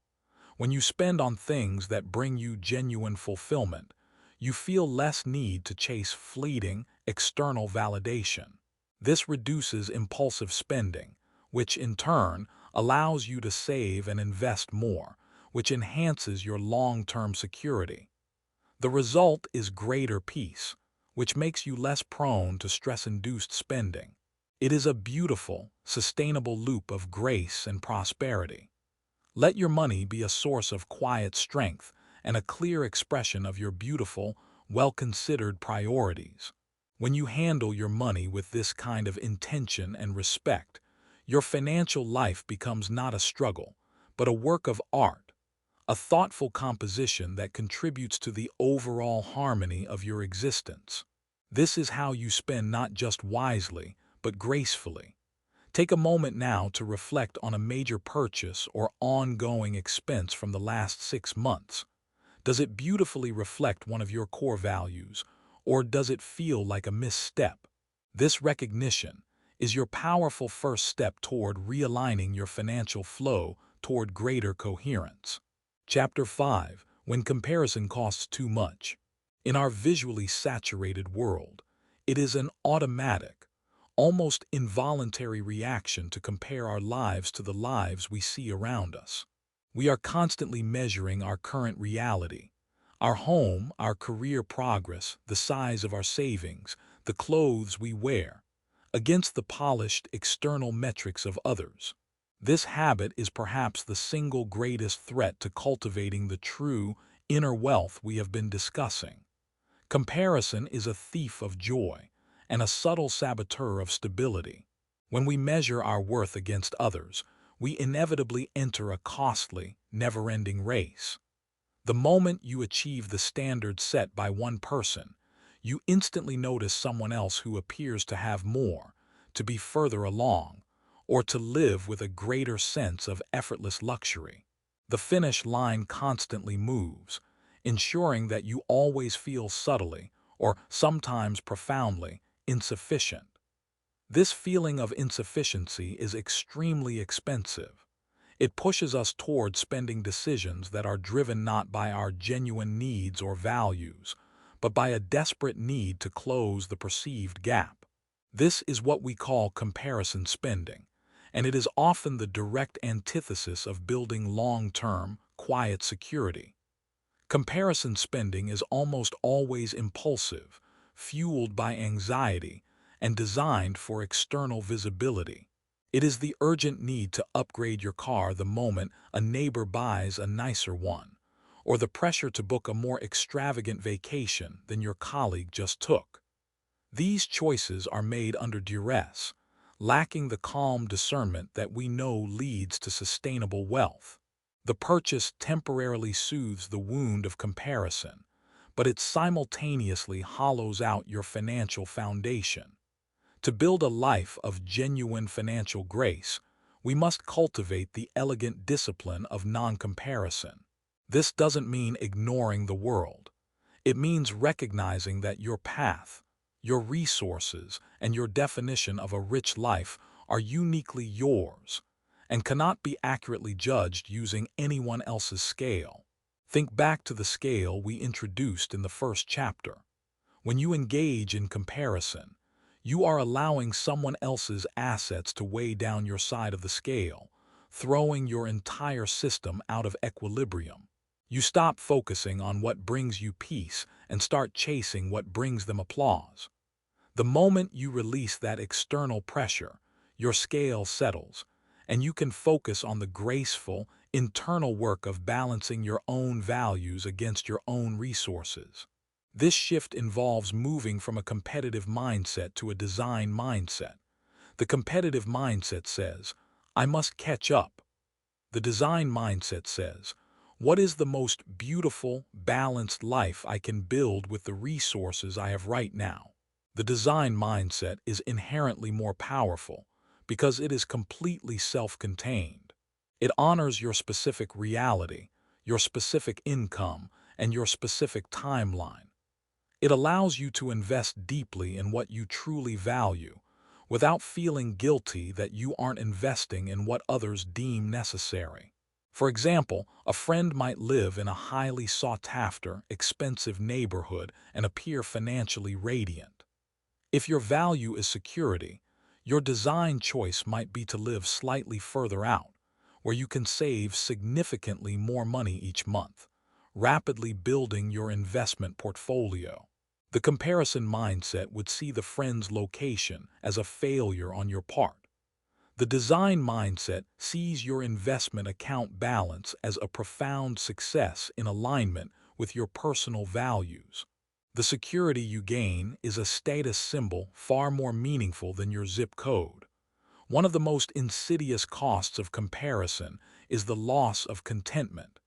When you spend on things that bring you genuine fulfillment, you feel less need to chase fleeting, external validation. This reduces impulsive spending, which in turn allows you to save and invest more, which enhances your long-term security. The result is greater peace, which makes you less prone to stress-induced spending. It is a beautiful, sustainable loop of grace and prosperity. Let your money be a source of quiet strength and a clear expression of your beautiful, well-considered priorities. When you handle your money with this kind of intention and respect, your financial life becomes not a struggle, but a work of art, a thoughtful composition that contributes to the overall harmony of your existence. This is how you spend not just wisely, but gracefully. Take a moment now to reflect on a major purchase or ongoing expense from the last 6 months. Does it beautifully reflect one of your core values, or does it feel like a misstep? This recognition is your powerful first step toward realigning your financial flow toward greater coherence. Chapter 5. When comparison costs too much. In our visually saturated world, it is an automatic, almost involuntary reaction to compare our lives to the lives we see around us. We are constantly measuring our current reality: our home, our career progress, the size of our savings, the clothes we wear, against the polished external metrics of others. This habit is perhaps the single greatest threat to cultivating the true inner wealth we have been discussing. Comparison is a thief of joy and a subtle saboteur of stability. When we measure our worth against others, we inevitably enter a costly, never-ending race. The moment you achieve the standard set by one person, you instantly notice someone else who appears to have more, to be further along, or to live with a greater sense of effortless luxury. The finish line constantly moves, ensuring that you always feel subtly, or sometimes profoundly, insufficient. This feeling of insufficiency is extremely expensive. It pushes us toward spending decisions that are driven not by our genuine needs or values, but by a desperate need to close the perceived gap. This is what we call comparison spending, and it is often the direct antithesis of building long-term, quiet security. Comparison spending is almost always impulsive, fueled by anxiety, and designed for external visibility. It is the urgent need to upgrade your car the moment a neighbor buys a nicer one, or the pressure to book a more extravagant vacation than your colleague just took. These choices are made under duress, lacking the calm discernment that we know leads to sustainable wealth. The purchase temporarily soothes the wound of comparison, but it simultaneously hollows out your financial foundation. To build a life of genuine financial grace, we must cultivate the elegant discipline of non-comparison. This doesn't mean ignoring the world. It means recognizing that your path, your resources, and your definition of a rich life are uniquely yours and cannot be accurately judged using anyone else's scale. Think back to the scale we introduced in the first chapter. When you engage in comparison, you are allowing someone else's assets to weigh down your side of the scale, throwing your entire system out of equilibrium. You stop focusing on what brings you peace and start chasing what brings them applause. The moment you release that external pressure, your scale settles, and you can focus on the graceful, internal work of balancing your own values against your own resources. This shift involves moving from a competitive mindset to a design mindset. The competitive mindset says, "I must catch up." The design mindset says, "What is the most beautiful, balanced life I can build with the resources I have right now?" The design mindset is inherently more powerful because it is completely self-contained. It honors your specific reality, your specific income, and your specific timeline. It allows you to invest deeply in what you truly value, without feeling guilty that you aren't investing in what others deem necessary. For example, a friend might live in a highly sought-after, expensive neighborhood and appear financially radiant. If your value is security, your design choice might be to live slightly further out, where you can save significantly more money each month, rapidly building your investment portfolio. The comparison mindset would see the friend's location as a failure on your part. The design mindset sees your investment account balance as a profound success in alignment with your personal values. The security you gain is a status symbol far more meaningful than your zip code. One of the most insidious costs of comparison is the loss of contentment.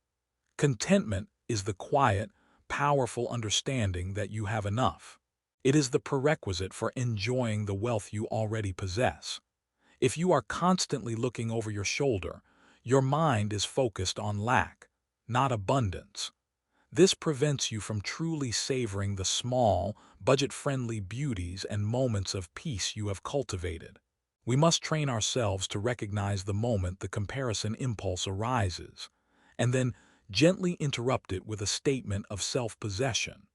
Contentment is the quiet, powerful understanding that you have enough. It is the prerequisite for enjoying the wealth you already possess. If you are constantly looking over your shoulder, your mind is focused on lack, not abundance. This prevents you from truly savoring the small, budget-friendly beauties and moments of peace you have cultivated. We must train ourselves to recognize the moment the comparison impulse arises, and then gently interrupt it with a statement of self-possession.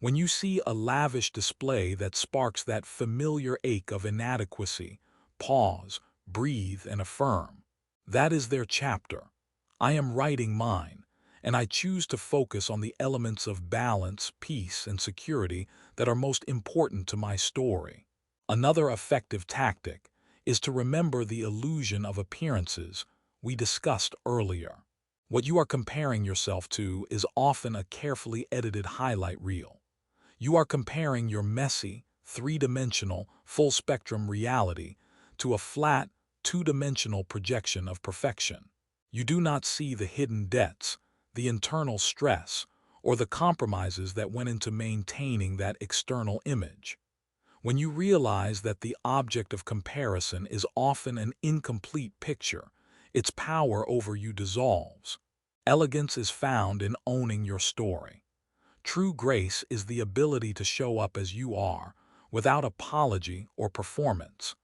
When you see a lavish display that sparks that familiar ache of inadequacy, pause, breathe, and affirm. That is their chapter. I am writing mine, and I choose to focus on the elements of balance, peace, and security that are most important to my story. Another effective tactic is to remember the illusion of appearances we discussed earlier. What you are comparing yourself to is often a carefully edited highlight reel. You are comparing your messy, three-dimensional, full-spectrum reality to a flat, two-dimensional projection of perfection. You do not see the hidden debts, the internal stress, or the compromises that went into maintaining that external image. When you realize that the object of comparison is often an incomplete picture, its power over you dissolves. Elegance is found in owning your story. True grace is the ability to show up as you are, without apology or performance.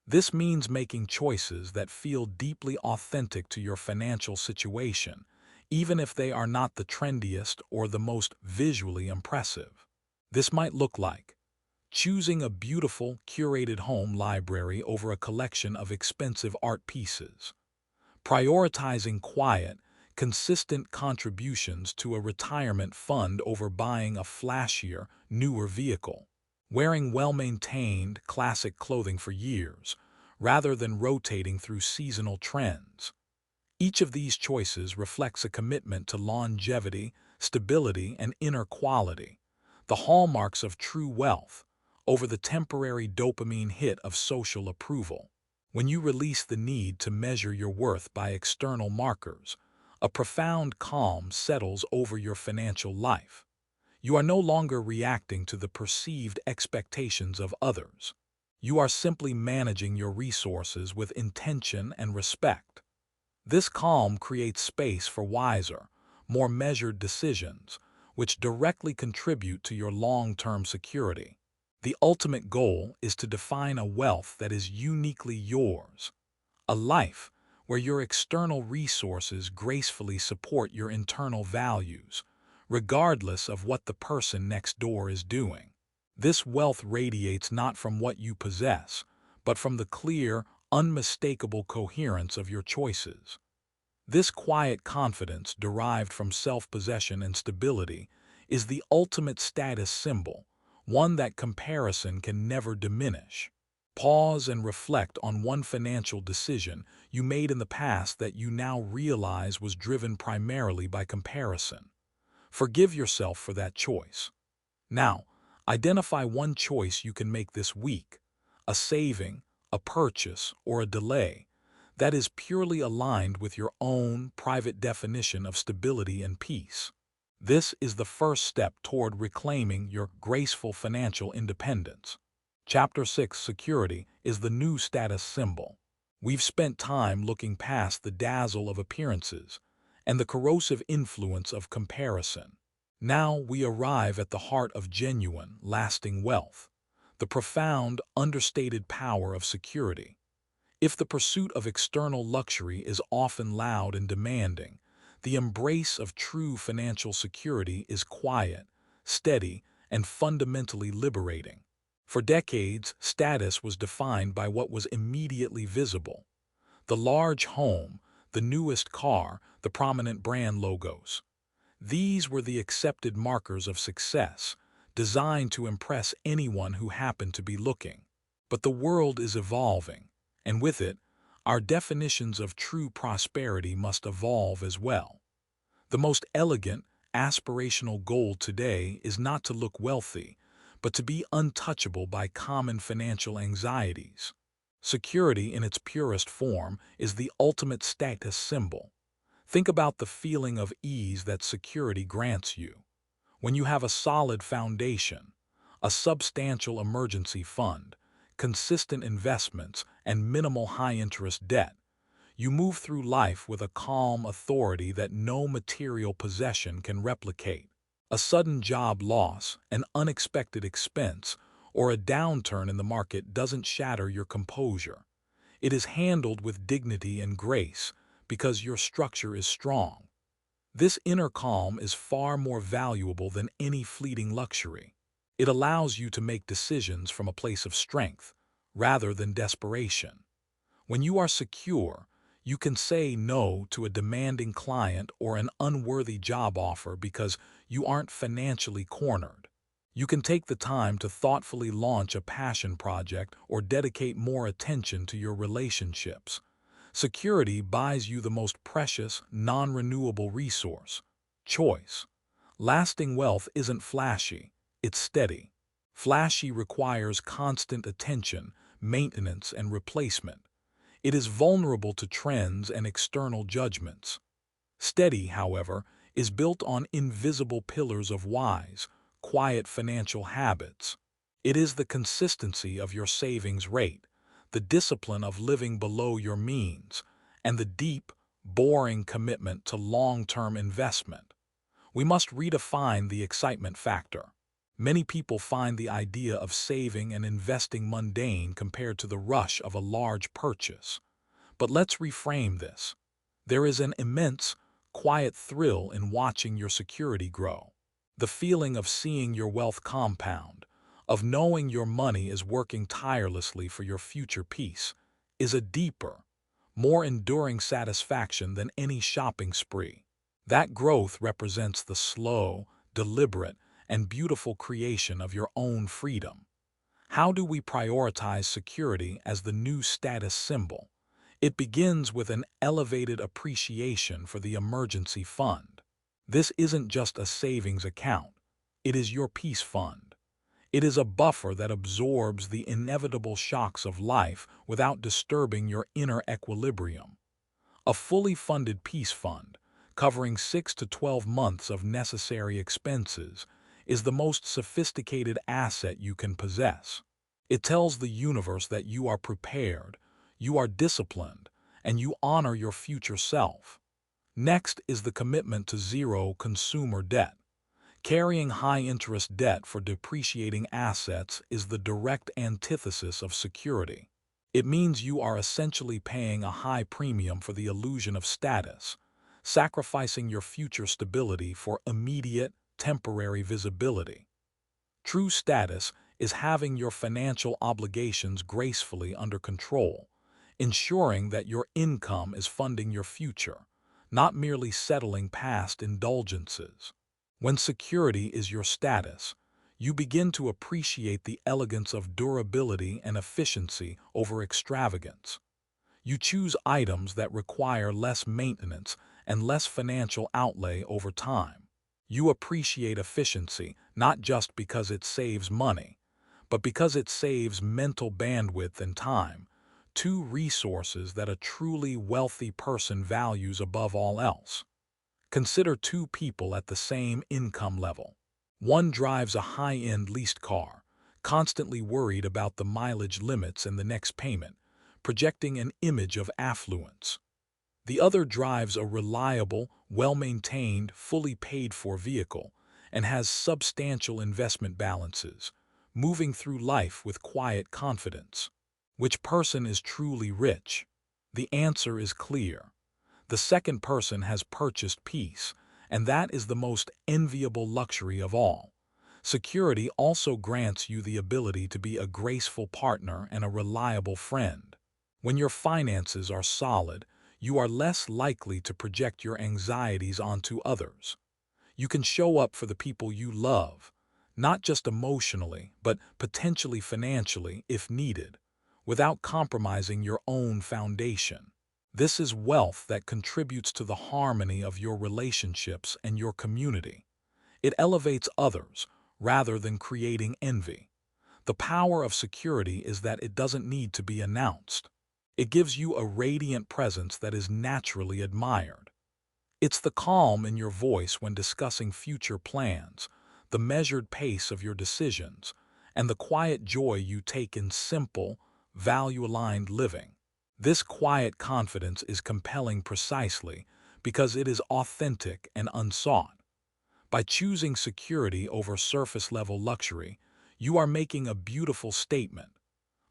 This means making choices that feel deeply authentic to your financial situation, even if they are not the trendiest or the most visually impressive. This might look like choosing a beautiful, curated home library over a collection of expensive art pieces, prioritizing quiet, consistent contributions to a retirement fund over buying a flashier, newer vehicle, wearing well-maintained, classic clothing for years, rather than rotating through seasonal trends. Each of these choices reflects a commitment to longevity, stability, and inner quality, the hallmarks of true wealth, over the temporary dopamine hit of social approval. When you release the need to measure your worth by external markers, a profound calm settles over your financial life. You are no longer reacting to the perceived expectations of others. You are simply managing your resources with intention and respect. This calm creates space for wiser, more measured decisions, which directly contribute to your long-term security. The ultimate goal is to define a wealth that is uniquely yours, a life where your external resources gracefully support your internal values, regardless of what the person next door is doing. This wealth radiates not from what you possess, but from the clear, unmistakable coherence of your choices. This quiet confidence derived from self-possession and stability is the ultimate status symbol, one that comparison can never diminish. Pause and reflect on one financial decision you made in the past that you now realize was driven primarily by comparison. Forgive yourself for that choice. Now, identify one choice you can make this week, a saving, a purchase, or a delay, that is purely aligned with your own private definition of stability and peace. This is the first step toward reclaiming your graceful financial independence. Chapter 6: Security is the new status symbol. We've spent time looking past the dazzle of appearances and the corrosive influence of comparison. Now we arrive at the heart of genuine, lasting wealth, the profound, understated power of security. If the pursuit of external luxury is often loud and demanding, the embrace of true financial security is quiet, steady, and fundamentally liberating. For decades, status was defined by what was immediately visible: the large home, the newest car, the prominent brand logos. These were the accepted markers of success, designed to impress anyone who happened to be looking. But the world is evolving, and with it, our definitions of true prosperity must evolve as well. The most elegant, aspirational goal today is not to look wealthy, but to be untouchable by common financial anxieties. Security in its purest form is the ultimate status symbol. Think about the feeling of ease that security grants you. When you have a solid foundation, a substantial emergency fund, consistent investments, and minimal high-interest debt, you move through life with a calm authority that no material possession can replicate. A sudden job loss, an unexpected expense, or a downturn in the market doesn't shatter your composure. It is handled with dignity and grace because your structure is strong. This inner calm is far more valuable than any fleeting luxury. It allows you to make decisions from a place of strength, rather than desperation. When you are secure, you can say no to a demanding client or an unworthy job offer because you aren't financially cornered. You can take the time to thoughtfully launch a passion project or dedicate more attention to your relationships. Security buys you the most precious, non-renewable resource: choice. Lasting wealth isn't flashy, it's steady. Flashy requires constant attention, maintenance, and replacement. It is vulnerable to trends and external judgments. Steady, however, is built on invisible pillars of wise, quiet financial habits. It is the consistency of your savings rate, the discipline of living below your means, and the deep, boring commitment to long-term investment. We must redefine the excitement factor. Many people find the idea of saving and investing mundane compared to the rush of a large purchase. But let's reframe this. There is an immense, quiet thrill in watching your security grow. The feeling of seeing your wealth compound, of knowing your money is working tirelessly for your future peace, is a deeper, more enduring satisfaction than any shopping spree. That growth represents the slow, deliberate, and beautiful creation of your own freedom. How do we prioritize security as the new status symbol? It begins with an elevated appreciation for the emergency fund. This isn't just a savings account. It is your peace fund. It is a buffer that absorbs the inevitable shocks of life without disturbing your inner equilibrium. A fully funded peace fund, covering 6 to 12 months of necessary expenses, is the most sophisticated asset you can possess. It tells the universe that you are prepared, you are disciplined, and you honor your future self. Next is the commitment to zero consumer debt. Carrying high-interest debt for depreciating assets is the direct antithesis of security. It means you are essentially paying a high premium for the illusion of status, sacrificing your future stability for immediate, temporary visibility. True status is having your financial obligations gracefully under control, ensuring that your income is funding your future, not merely settling past indulgences. When security is your status, you begin to appreciate the elegance of durability and efficiency over extravagance. You choose items that require less maintenance and less financial outlay over time. You appreciate efficiency not just because it saves money, but because it saves mental bandwidth and time, two resources that a truly wealthy person values above all else. Consider two people at the same income level. One drives a high-end leased car, constantly worried about the mileage limits and the next payment, projecting an image of affluence. The other drives a reliable, well-maintained, fully paid-for vehicle and has substantial investment balances, moving through life with quiet confidence. Which person is truly rich? The answer is clear. The second person has purchased peace, and that is the most enviable luxury of all. Security also grants you the ability to be a graceful partner and a reliable friend. When your finances are solid, you are less likely to project your anxieties onto others. You can show up for the people you love, not just emotionally, but potentially financially if needed, without compromising your own foundation. This is wealth that contributes to the harmony of your relationships and your community. It elevates others rather than creating envy. The power of security is that it doesn't need to be announced. It gives you a radiant presence that is naturally admired. It's the calm in your voice when discussing future plans, the measured pace of your decisions, and the quiet joy you take in simple, value-aligned living. This quiet confidence is compelling precisely because it is authentic and unsought. By choosing security over surface-level luxury, you are making a beautiful statement.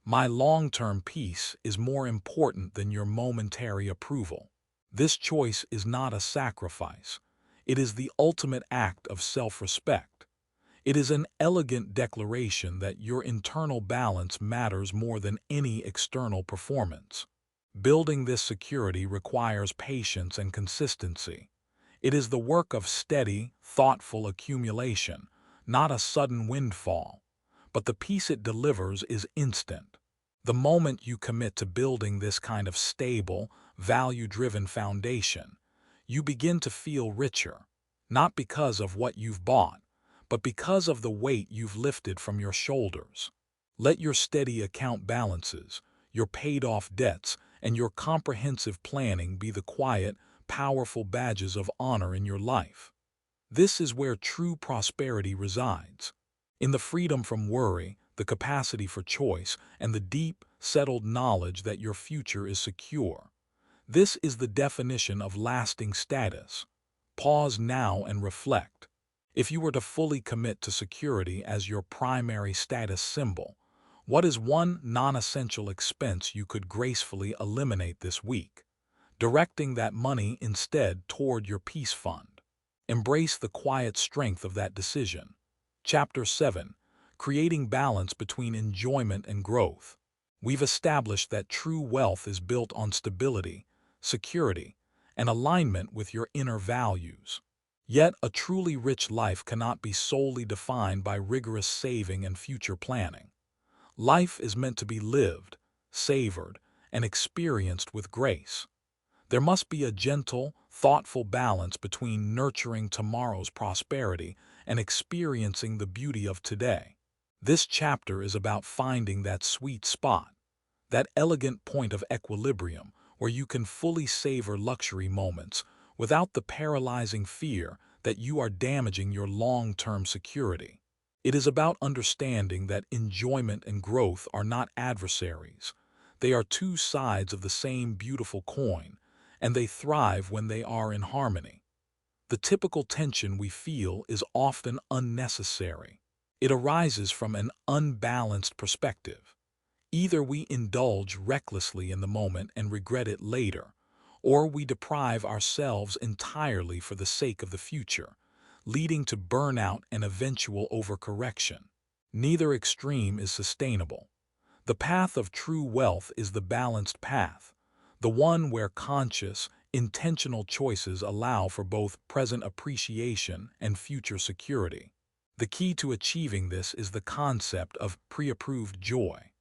My long-term peace is more important than your momentary approval. This choice is not a sacrifice. It is the ultimate act of self-respect. It is an elegant declaration that your internal balance matters more than any external performance. Building this security requires patience and consistency. It is the work of steady, thoughtful accumulation, not a sudden windfall. But the peace it delivers is instant. The moment you commit to building this kind of stable, value-driven foundation, you begin to feel richer, not because of what you've bought, but because of the weight you've lifted from your shoulders. Let your steady account balances, your paid-off debts, and your comprehensive planning be the quiet, powerful badges of honor in your life. This is where true prosperity resides. In the freedom from worry, the capacity for choice, and the deep, settled knowledge that your future is secure. This is the definition of lasting status. Pause now and reflect. If you were to fully commit to security as your primary status symbol, what is one non-essential expense you could gracefully eliminate this week, directing that money instead toward your peace fund? Embrace the quiet strength of that decision. Chapter 7. Creating balance between enjoyment and growth. We've established that true wealth is built on stability, security, and alignment with your inner values. Yet, a truly rich life cannot be solely defined by rigorous saving and future planning. Life is meant to be lived, savored, and experienced with grace. There must be a gentle, thoughtful balance between nurturing tomorrow's prosperity and experiencing the beauty of today. This chapter is about finding that sweet spot, that elegant point of equilibrium where you can fully savor luxury moments without the paralyzing fear that you are damaging your long-term security. It is about understanding that enjoyment and growth are not adversaries. They are two sides of the same beautiful coin, and they thrive when they are in harmony. The typical tension we feel is often unnecessary. It arises from an unbalanced perspective. Either we indulge recklessly in the moment and regret it later, or we deprive ourselves entirely for the sake of the future, leading to burnout and eventual overcorrection. Neither extreme is sustainable. The path of true wealth is the balanced path, the one where conscious, intentional choices allow for both present appreciation and future security. The key to achieving this is the concept of pre-approved joy.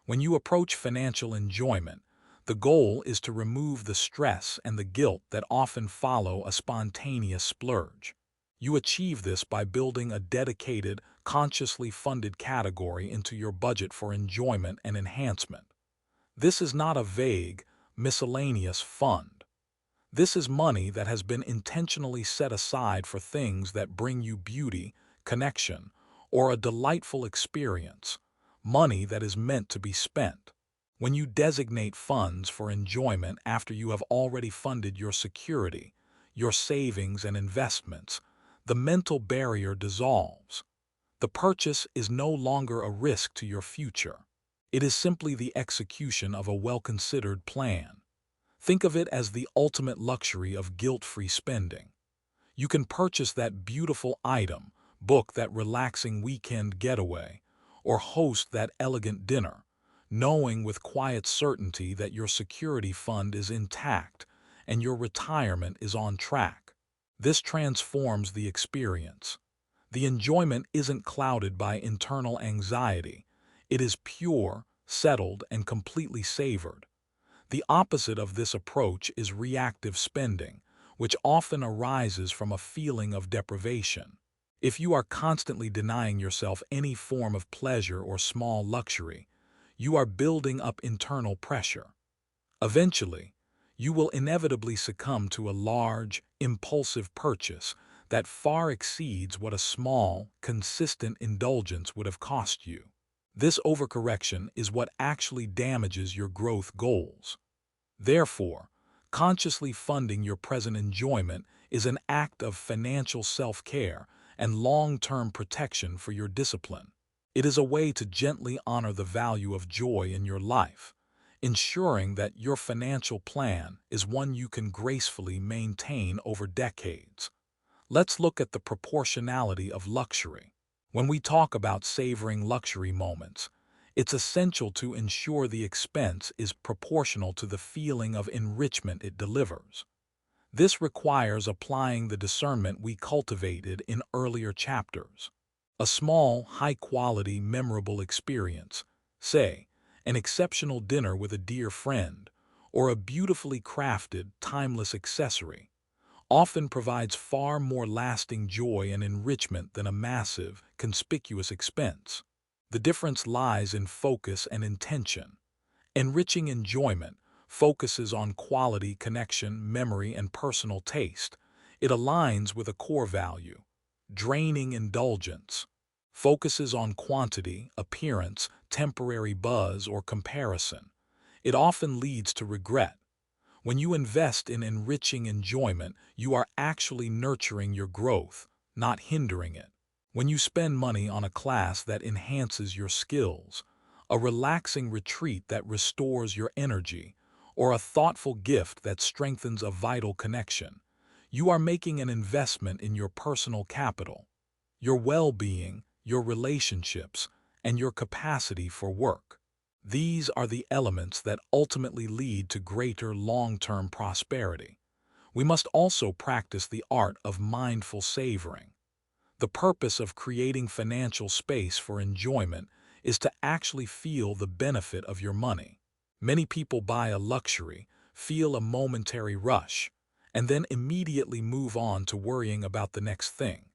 When you approach financial enjoyment, the goal is to remove the stress and the guilt that often follow a spontaneous splurge. You achieve this by building a dedicated, consciously funded category into your budget for enjoyment and enhancement. This is not a vague, miscellaneous fund. This is money that has been intentionally set aside for things that bring you beauty, connection, or a delightful experience. Money that is meant to be spent. When you designate funds for enjoyment after you have already funded your security, your savings and investments, the mental barrier dissolves. The purchase is no longer a risk to your future. It is simply the execution of a well-considered plan. Think of it as the ultimate luxury of guilt-free spending. You can purchase that beautiful item, book that relaxing weekend getaway, or host that elegant dinner, knowing with quiet certainty that your security fund is intact and your retirement is on track. This transforms the experience. The enjoyment isn't clouded by internal anxiety. It is pure, settled, and completely savored. The opposite of this approach is reactive spending, which often arises from a feeling of deprivation. If you are constantly denying yourself any form of pleasure or small luxury, you are building up internal pressure. Eventually, you will inevitably succumb to a large, impulsive purchase that far exceeds what a small, consistent indulgence would have cost you. This overcorrection is what actually damages your growth goals. Therefore, consciously funding your present enjoyment is an act of financial self-care and long-term protection for your discipline. It is a way to gently honor the value of joy in your life, ensuring that your financial plan is one you can gracefully maintain over decades. Let's look at the proportionality of luxury. When we talk about savoring luxury moments, it's essential to ensure the expense is proportional to the feeling of enrichment it delivers. This requires applying the discernment we cultivated in earlier chapters. A small, high-quality, memorable experience, say, an exceptional dinner with a dear friend, or a beautifully crafted, timeless accessory, often provides far more lasting joy and enrichment than a massive, conspicuous expense. The difference lies in focus and intention. Enriching enjoyment, focuses on quality, connection, memory, and personal taste. It aligns with a core value. Draining indulgence focuses on quantity, appearance, temporary buzz, or comparison. It often leads to regret. When you invest in enriching enjoyment, you are actually nurturing your growth, not hindering it. When you spend money on a class that enhances your skills, a relaxing retreat that restores your energy, or a thoughtful gift that strengthens a vital connection, you are making an investment in your personal capital, your well-being, your relationships, and your capacity for work. These are the elements that ultimately lead to greater long-term prosperity. We must also practice the art of mindful savoring. The purpose of creating financial space for enjoyment is to actually feel the benefit of your money. Many people buy a luxury, feel a momentary rush, and then immediately move on to worrying about the next thing.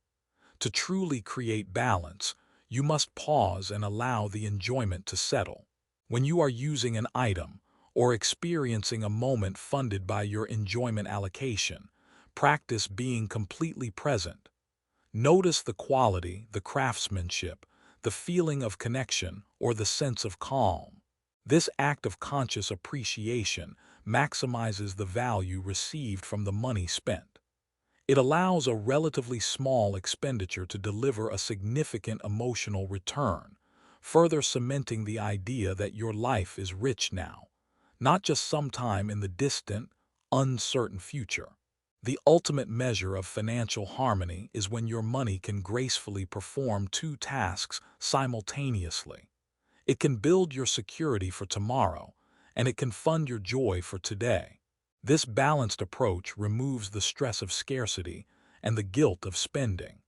To truly create balance, you must pause and allow the enjoyment to settle. When you are using an item or experiencing a moment funded by your enjoyment allocation, practice being completely present. Notice the quality, the craftsmanship, the feeling of connection, or the sense of calm. This act of conscious appreciation maximizes the value received from the money spent. It allows a relatively small expenditure to deliver a significant emotional return, further cementing the idea that your life is rich now, not just sometime in the distant, uncertain future. The ultimate measure of financial harmony is when your money can gracefully perform two tasks simultaneously. It can build your security for tomorrow, and it can fund your joy for today. This balanced approach removes the stress of scarcity and the guilt of spending.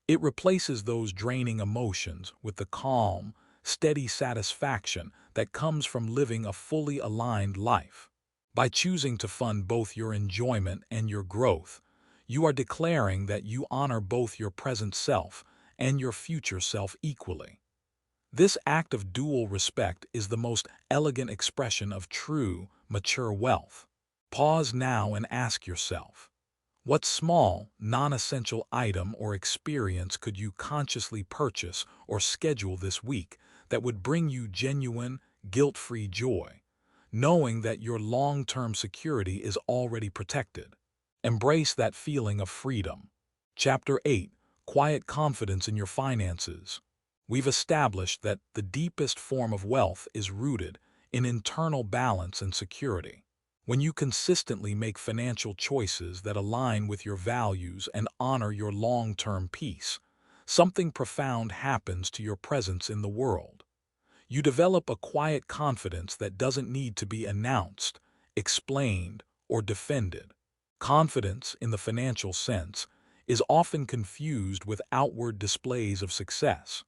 It replaces those draining emotions with the calm, steady satisfaction that comes from living a fully aligned life. By choosing to fund both your enjoyment and your growth, you are declaring that you honor both your present self and your future self equally. This act of dual respect is the most elegant expression of true, mature wealth. Pause now and ask yourself, what small, non-essential item or experience could you consciously purchase or schedule this week that would bring you genuine, guilt-free joy, knowing that your long-term security is already protected? Embrace that feeling of freedom. Chapter 8. Quiet confidence in your finances. We've established that the deepest form of wealth is rooted in internal balance and security. When you consistently make financial choices that align with your values and honor your long-term peace, something profound happens to your presence in the world. You develop a quiet confidence that doesn't need to be announced, explained, or defended. Confidence, in the financial sense, is often confused with outward displays of success.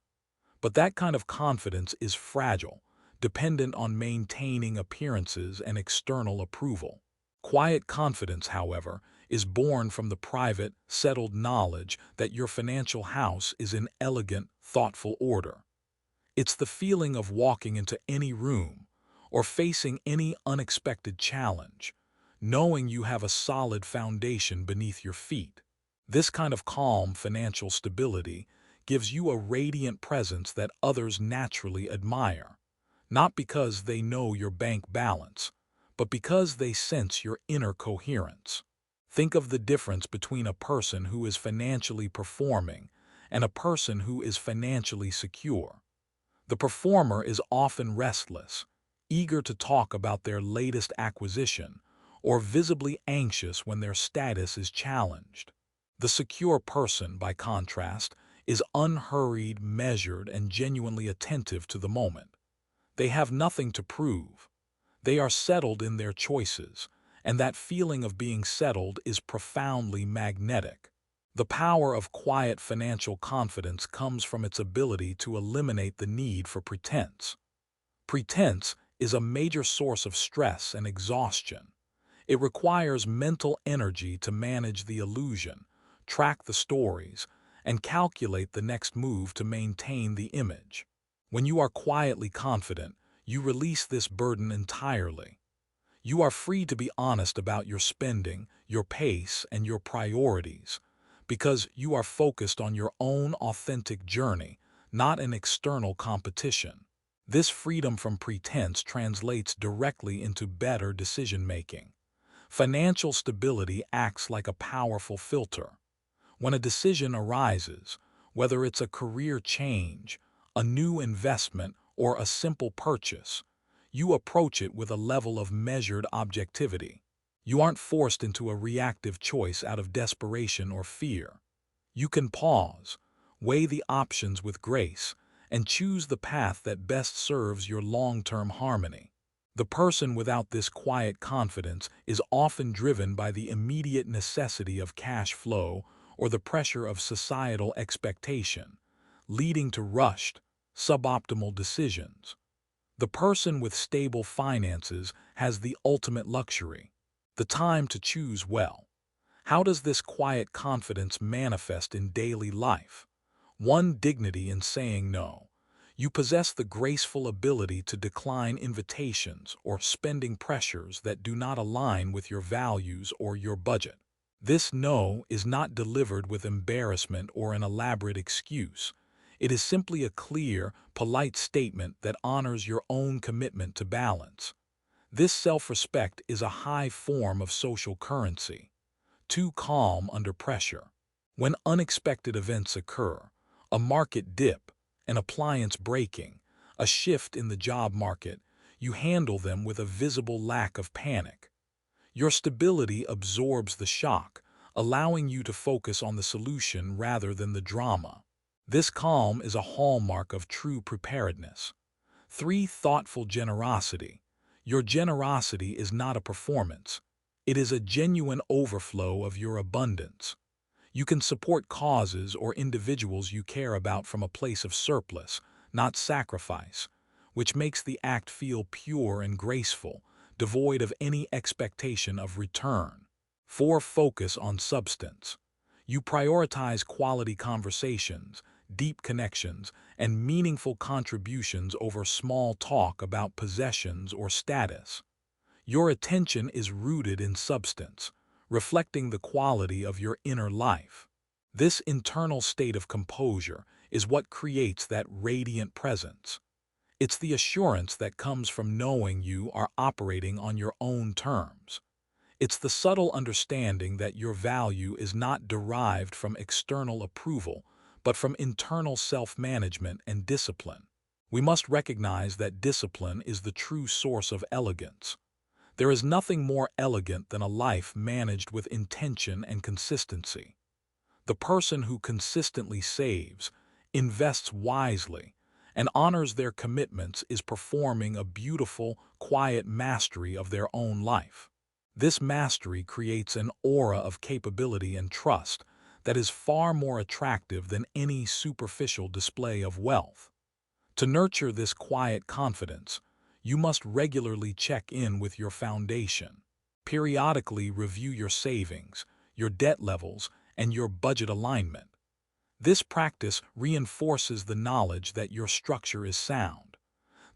But that kind of confidence is fragile, dependent on maintaining appearances and external approval. Quiet confidence, however, is born from the private, settled knowledge that your financial house is in elegant, thoughtful order. It's the feeling of walking into any room or facing any unexpected challenge, knowing you have a solid foundation beneath your feet. This kind of calm financial stability gives you a radiant presence that others naturally admire, not because they know your bank balance, but because they sense your inner coherence. Think of the difference between a person who is financially performing and a person who is financially secure. The performer is often restless, eager to talk about their latest acquisition, or visibly anxious when their status is challenged. The secure person, by contrast, is unhurried, measured, and genuinely attentive to the moment. They have nothing to prove. They are settled in their choices, and that feeling of being settled is profoundly magnetic. The power of quiet financial confidence comes from its ability to eliminate the need for pretense. Pretense is a major source of stress and exhaustion. It requires mental energy to manage the illusion, track the stories, and calculate the next move to maintain the image. When you are quietly confident, you release this burden entirely. You are free to be honest about your spending, your pace, and your priorities, because you are focused on your own authentic journey, not an external competition. This freedom from pretense translates directly into better decision-making. Financial stability acts like a powerful filter. When a decision arises, whether it's a career change, a new investment, or a simple purchase, you approach it with a level of measured objectivity. You aren't forced into a reactive choice out of desperation or fear. You can pause, weigh the options with grace, and choose the path that best serves your long-term harmony. The person without this quiet confidence is often driven by the immediate necessity of cash flow or the pressure of societal expectation, leading to rushed, suboptimal decisions. The person with stable finances has the ultimate luxury, the time to choose well. How does this quiet confidence manifest in daily life? One, dignity in saying no. You possess the graceful ability to decline invitations or spending pressures that do not align with your values or your budget. This no is not delivered with embarrassment or an elaborate excuse. It is simply a clear, polite statement that honors your own commitment to balance. This self-respect is a high form of social currency. Too calm under pressure. When unexpected events occur, a market dip, an appliance breaking, a shift in the job market, you handle them with a visible lack of panic. Your stability absorbs the shock, allowing you to focus on the solution rather than the drama. This calm is a hallmark of true preparedness. 3. Thoughtful generosity. Your generosity is not a performance. It is a genuine overflow of your abundance. You can support causes or individuals you care about from a place of surplus, not sacrifice, which makes the act feel pure and graceful, devoid of any expectation of return. 4. Focus on substance. You prioritize quality conversations, deep connections, and meaningful contributions over small talk about possessions or status. Your attention is rooted in substance, reflecting the quality of your inner life. This internal state of composure is what creates that radiant presence. It's the assurance that comes from knowing you are operating on your own terms. It's the subtle understanding that your value is not derived from external approval, but from internal self-management and discipline. We must recognize that discipline is the true source of elegance. There is nothing more elegant than a life managed with intention and consistency. The person who consistently saves, invests wisely, and honors their commitments is performing a beautiful, quiet mastery of their own life. This mastery creates an aura of capability and trust that is far more attractive than any superficial display of wealth. To nurture this quiet confidence, you must regularly check in with your foundation. Periodically review your savings, your debt levels, and your budget alignment. This practice reinforces the knowledge that your structure is sound.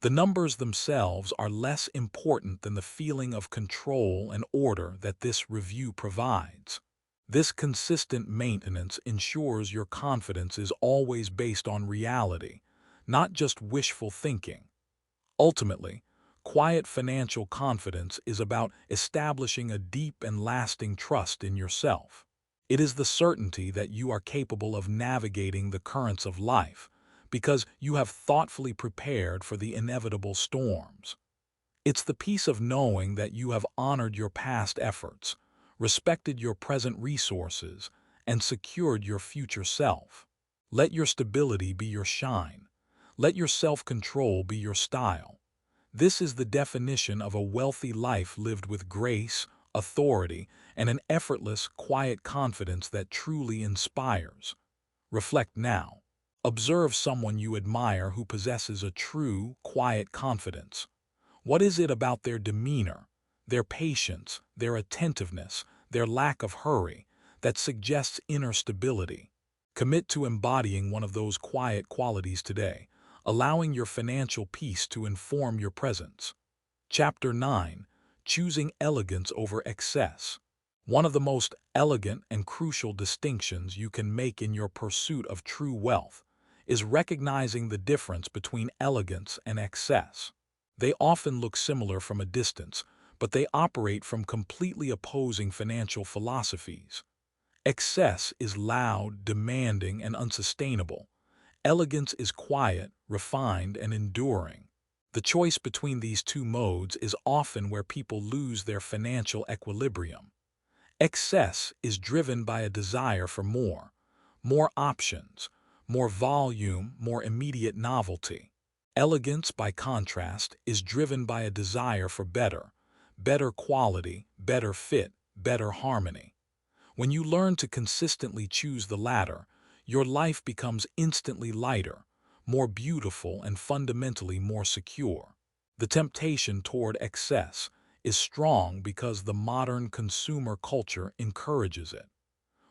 The numbers themselves are less important than the feeling of control and order that this review provides. This consistent maintenance ensures your confidence is always based on reality, not just wishful thinking. Ultimately, quiet financial confidence is about establishing a deep and lasting trust in yourself. It is the certainty that you are capable of navigating the currents of life because you have thoughtfully prepared for the inevitable storms. It's the peace of knowing that you have honored your past efforts, respected your present resources, and secured your future self. Let your stability be your shine. Let your self-control be your style. This is the definition of a wealthy life lived with grace, authority, and an effortless, quiet confidence that truly inspires. Reflect now. Observe someone you admire who possesses a true, quiet confidence. What is it about their demeanor, their patience, their attentiveness, their lack of hurry, that suggests inner stability? Commit to embodying one of those quiet qualities today, allowing your financial peace to inform your presence. Chapter 9. choosing elegance over excess. One of the most elegant and crucial distinctions you can make in your pursuit of true wealth is recognizing the difference between elegance and excess. They often look similar from a distance, but they operate from completely opposing financial philosophies. Excess is loud, demanding, and unsustainable. Elegance is quiet, refined, and enduring. The choice between these two modes is often where people lose their financial equilibrium. Excess is driven by a desire for more options, more volume, more immediate novelty. Elegance, by contrast, is driven by a desire for better quality, better fit, better harmony. When you learn to consistently choose the latter, your life becomes instantly lighter, more beautiful, and fundamentally more secure. The temptation toward excess is strong because the modern consumer culture encourages it.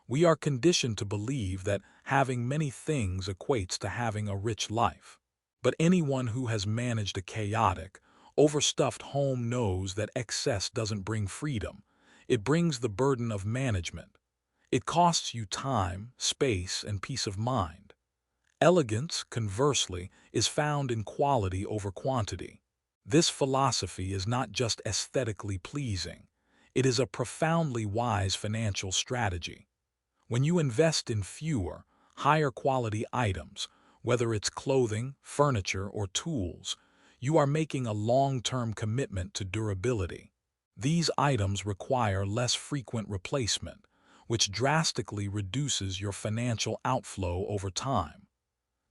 We are conditioned to believe that having many things equates to having a rich life. But anyone who has managed a chaotic, overstuffed home knows that excess doesn't bring freedom. It brings the burden of management. It costs you time, space, and peace of mind. Elegance, conversely, is found in quality over quantity. This philosophy is not just aesthetically pleasing. It is a profoundly wise financial strategy. When you invest in fewer, higher quality items, whether it's clothing, furniture, or tools, you are making a long-term commitment to durability. These items require less frequent replacement, which drastically reduces your financial outflow over time.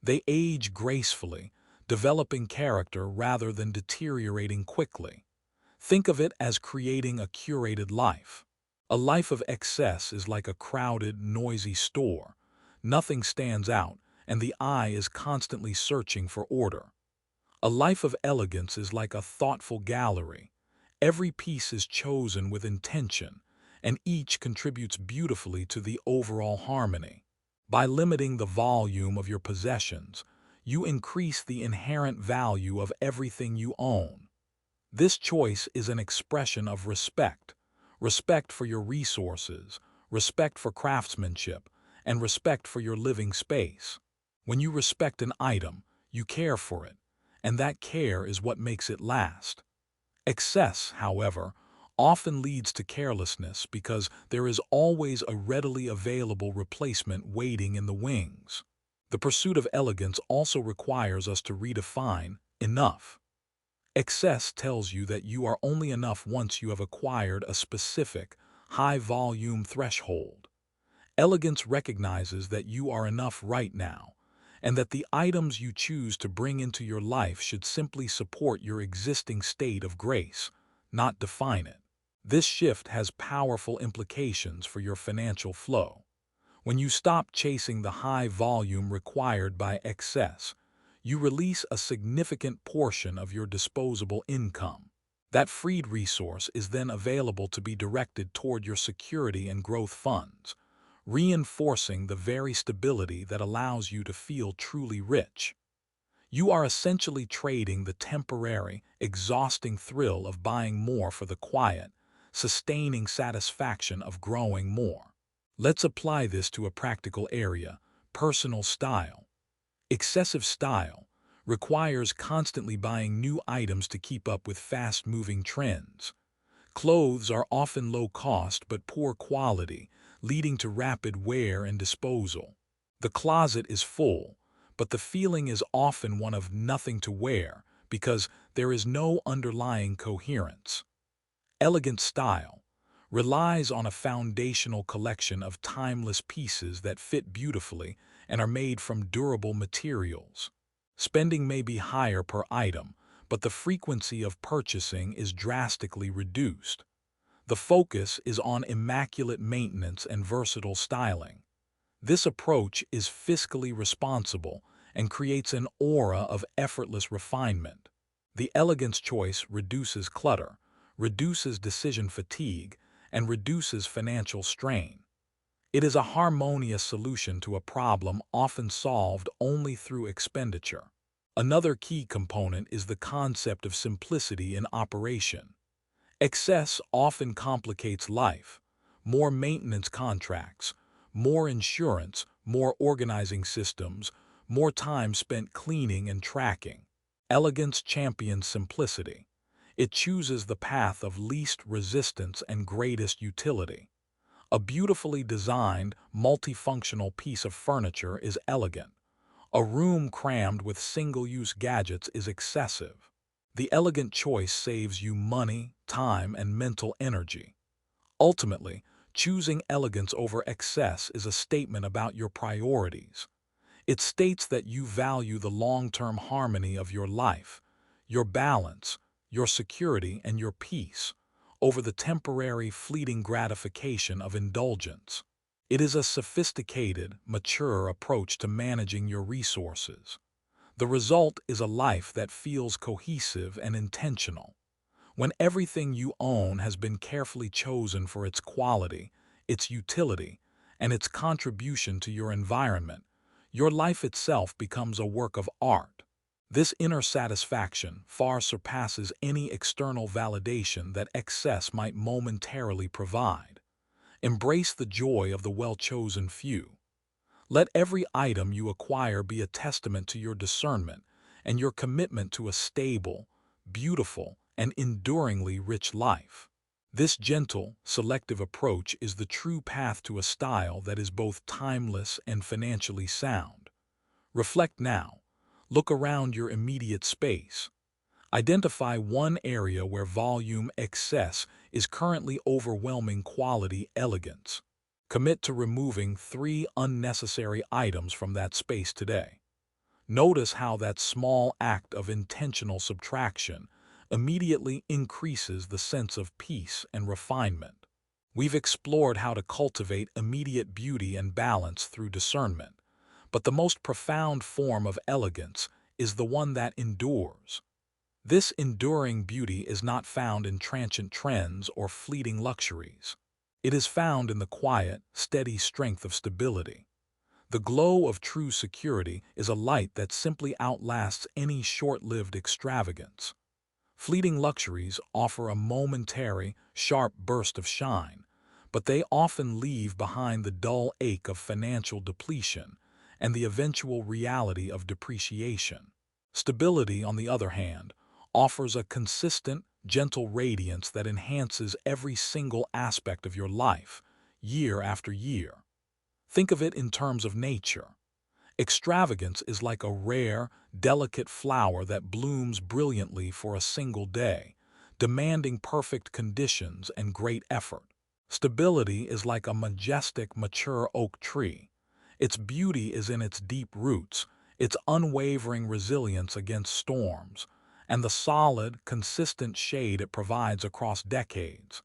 They age gracefully, developing character rather than deteriorating quickly. Think of it as creating a curated life. A life of excess is like a crowded, noisy store. Nothing stands out, and the eye is constantly searching for order. A life of elegance is like a thoughtful gallery. Every piece is chosen with intention, and each contributes beautifully to the overall harmony. By limiting the volume of your possessions, you increase the inherent value of everything you own. This choice is an expression of respect for your resources, respect for craftsmanship, and respect for your living space. When you respect an item, you care for it, and that care is what makes it last. Excess, however, often leads to carelessness because there is always a readily available replacement waiting in the wings. The pursuit of elegance also requires us to redefine enough. Excess tells you that you are only enough once you have acquired a specific, high-volume threshold. Elegance recognizes that you are enough right now, and that the items you choose to bring into your life should simply support your existing state of grace, not define it. This shift has powerful implications for your financial flow. When you stop chasing the high volume required by excess, you release a significant portion of your disposable income. That freed resource is then available to be directed toward your security and growth funds, reinforcing the very stability that allows you to feel truly rich. You are essentially trading the temporary, exhausting thrill of buying more for the quiet, sustaining satisfaction of growing more. Let's apply this to a practical area: personal style. Excessive style requires constantly buying new items to keep up with fast-moving trends. Clothes are often low cost but poor quality, leading to rapid wear and disposal. The closet is full, but the feeling is often one of nothing to wear because there is no underlying coherence. Elegant style relies on a foundational collection of timeless pieces that fit beautifully and are made from durable materials. Spending may be higher per item, but the frequency of purchasing is drastically reduced. The focus is on immaculate maintenance and versatile styling. This approach is fiscally responsible and creates an aura of effortless refinement. The elegance choice reduces clutter, reduces decision fatigue, and reduces financial strain. It is a harmonious solution to a problem often solved only through expenditure. Another key component is the concept of simplicity in operation. Excess often complicates life. More maintenance contracts, more insurance, more organizing systems, more time spent cleaning and tracking. Elegance champions simplicity. It chooses the path of least resistance and greatest utility. A beautifully designed, multifunctional piece of furniture is elegant. A room crammed with single-use gadgets is excessive. The elegant choice saves you money, time, and mental energy. Ultimately, choosing elegance over excess is a statement about your priorities. It states that you value the long-term harmony of your life, your balance, your security, and your peace, over the temporary, fleeting gratification of indulgence. It is a sophisticated, mature approach to managing your resources. The result is a life that feels cohesive and intentional. When everything you own has been carefully chosen for its quality, its utility, and its contribution to your environment, your life itself becomes a work of art. This inner satisfaction far surpasses any external validation that excess might momentarily provide. Embrace the joy of the well-chosen few. Let every item you acquire be a testament to your discernment and your commitment to a stable, beautiful, and enduringly rich life. This gentle, selective approach is the true path to a style that is both timeless and financially sound. Reflect now. Look around your immediate space. Identify one area where volume excess is currently overwhelming quality elegance. Commit to removing 3 unnecessary items from that space today. Notice how that small act of intentional subtraction immediately increases the sense of peace and refinement. We've explored how to cultivate immediate beauty and balance through discernment, but the most profound form of elegance is the one that endures. This enduring beauty is not found in transient trends or fleeting luxuries. It is found in the quiet, steady strength of stability. The glow of true security is a light that simply outlasts any short-lived extravagance. Fleeting luxuries offer a momentary, sharp burst of shine, but they often leave behind the dull ache of financial depletion and the eventual reality of depreciation. Stability, on the other hand, offers a consistent, gentle radiance that enhances every single aspect of your life, year after year. Think of it in terms of nature. Extravagance is like a rare, delicate flower that blooms brilliantly for a single day, demanding perfect conditions and great effort. Stability is like a majestic, mature oak tree. Its beauty is in its deep roots, its unwavering resilience against storms, and the solid, consistent shade it provides across decades.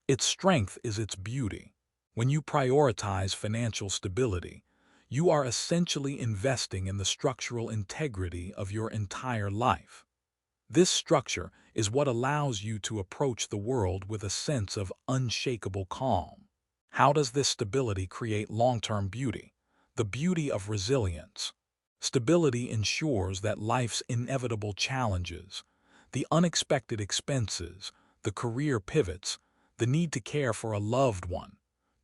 Its strength is its beauty. When you prioritize financial stability, you are essentially investing in the structural integrity of your entire life. This structure is what allows you to approach the world with a sense of unshakable calm. How does this stability create long-term beauty? The beauty of resilience. Stability ensures that life's inevitable challenges, the unexpected expenses, the career pivots, the need to care for a loved one,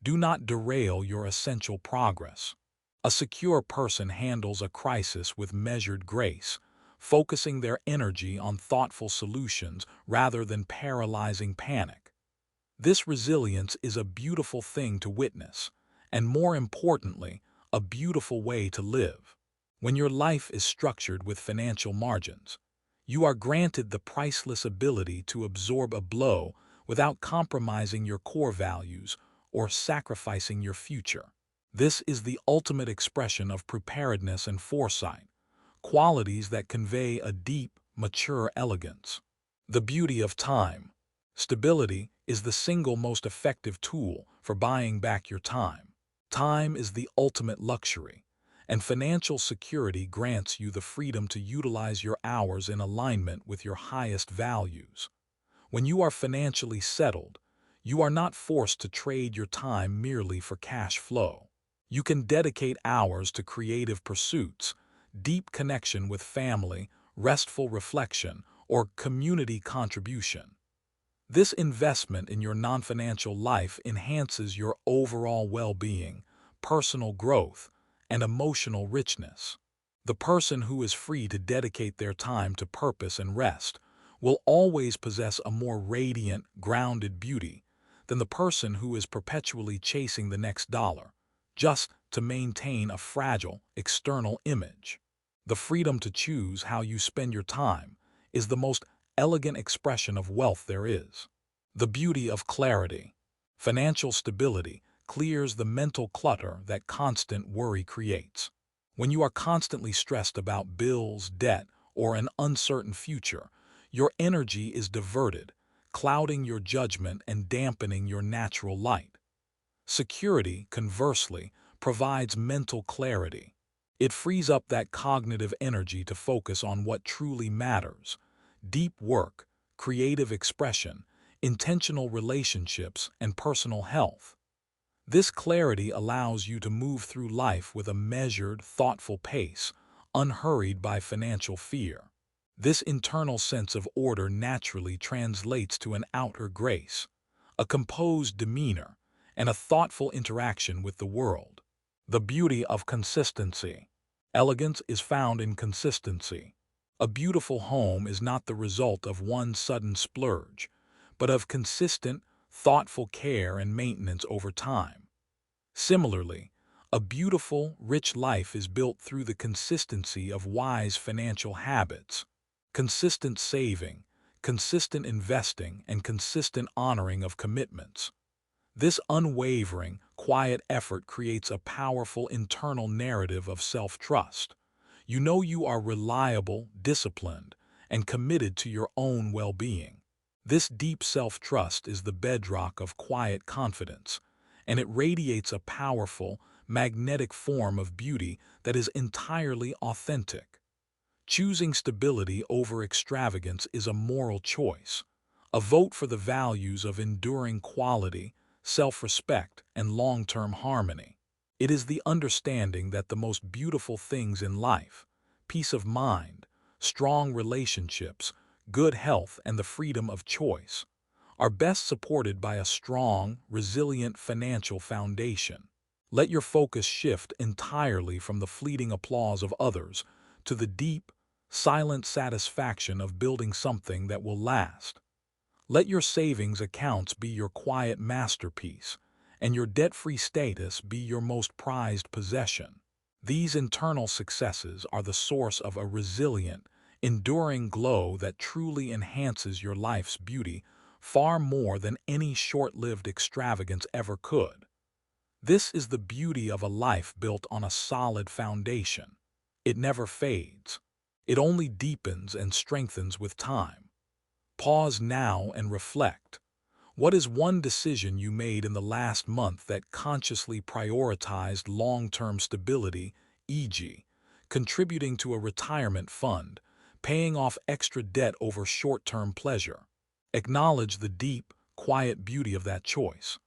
do not derail your essential progress. A secure person handles a crisis with measured grace, focusing their energy on thoughtful solutions rather than paralyzing panic. This resilience is a beautiful thing to witness, and more importantly, a beautiful way to live. When your life is structured with financial margins, you are granted the priceless ability to absorb a blow without compromising your core values or sacrificing your future. This is the ultimate expression of preparedness and foresight, qualities that convey a deep, mature elegance. The beauty of time. Stability is the single most effective tool for buying back your time. Time is the ultimate luxury, and financial security grants you the freedom to utilize your hours in alignment with your highest values. When you are financially settled, you are not forced to trade your time merely for cash flow. You can dedicate hours to creative pursuits, deep connection with family, restful reflection, or community contribution. This investment in your non-financial life enhances your overall well-being, personal growth, and emotional richness. The person who is free to dedicate their time to purpose and rest will always possess a more radiant, grounded beauty than the person who is perpetually chasing the next dollar, just to maintain a fragile, external image. The freedom to choose how you spend your time is the most elegant expression of wealth there is. The beauty of clarity. Financial stability clears the mental clutter that constant worry creates. When you are constantly stressed about bills, debt, or an uncertain future, your energy is diverted, clouding your judgment and dampening your natural light. Security, conversely, provides mental clarity. It frees up that cognitive energy to focus on what truly matters: deep work, creative expression, intentional relationships, and personal health. This clarity allows you to move through life with a measured, thoughtful pace, unhurried by financial fear. This internal sense of order naturally translates to an outer grace, a composed demeanor, and a thoughtful interaction with the world. The beauty of consistency. Elegance is found in consistency. A beautiful home is not the result of one sudden splurge, but of consistent, thoughtful care and maintenance over time. Similarly, a beautiful, rich life is built through the consistency of wise financial habits: consistent saving, consistent investing, and consistent honoring of commitments. This unwavering, quiet effort creates a powerful internal narrative of self-trust. You know you are reliable, disciplined, and committed to your own well-being. This deep self-trust is the bedrock of quiet confidence, and it radiates a powerful, magnetic form of beauty that is entirely authentic. Choosing stability over extravagance is a moral choice, a vote for the values of enduring quality, self-respect, and long-term harmony. It is the understanding that the most beautiful things in life, peace of mind, strong relationships, good health, and the freedom of choice, are best supported by a strong, resilient financial foundation. Let your focus shift entirely from the fleeting applause of others to the deep, silent satisfaction of building something that will last. Let your savings accounts be your quiet masterpiece, and your debt-free status be your most prized possession. These internal successes are the source of a resilient, enduring glow that truly enhances your life's beauty far more than any short-lived extravagance ever could. This is the beauty of a life built on a solid foundation. It never fades. It only deepens and strengthens with time. Pause now and reflect. What is one decision you made in the last month that consciously prioritized long-term stability, e.g., contributing to a retirement fund, paying off extra debt over short-term pleasure? Acknowledge the deep, quiet beauty of that choice.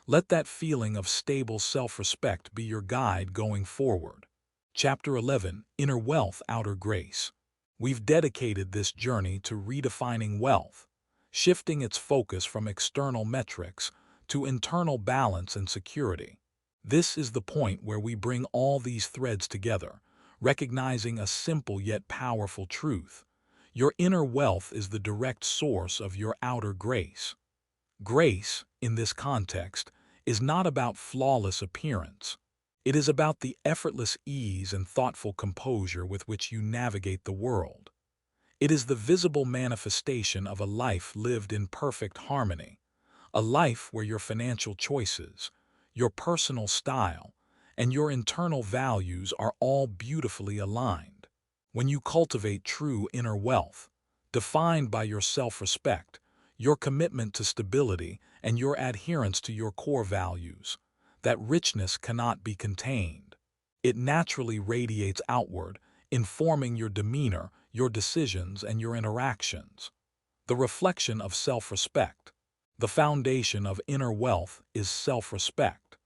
Let that feeling of stable self-respect be your guide going forward. Chapter 11: Inner Wealth, Outer Grace. We've dedicated this journey to redefining wealth, shifting its focus from external metrics to internal balance and security. This is the point where we bring all these threads together, recognizing a simple yet powerful truth. Your inner wealth is the direct source of your outer grace. Grace, in this context, is not about flawless appearance. It is about the effortless ease and thoughtful composure with which you navigate the world. It is the visible manifestation of a life lived in perfect harmony, a life where your financial choices, your personal style, and your internal values are all beautifully aligned. When you cultivate true inner wealth, defined by your self-respect, your commitment to stability, and your adherence to your core values, that richness cannot be contained. It naturally radiates outward, informing your demeanor, your decisions, and your interactions. The reflection of self-respect. The foundation of inner wealth is self-respect.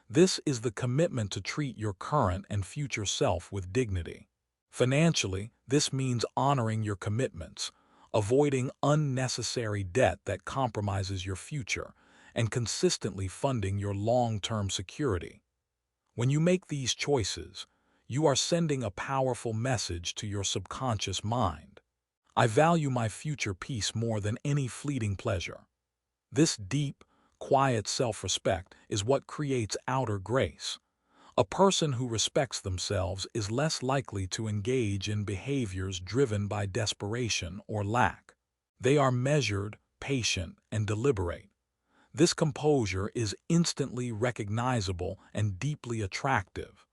This is the commitment to treat your current and future self with dignity. Financially, this means honoring your commitments, avoiding unnecessary debt that compromises your future, and consistently funding your long-term security. When you make these choices, you are sending a powerful message to your subconscious mind. I value my future peace more than any fleeting pleasure. This deep, quiet self-respect is what creates outer grace. A person who respects themselves is less likely to engage in behaviors driven by desperation or lack. They are measured, patient, and deliberate. This composure is instantly recognizable and deeply attractive.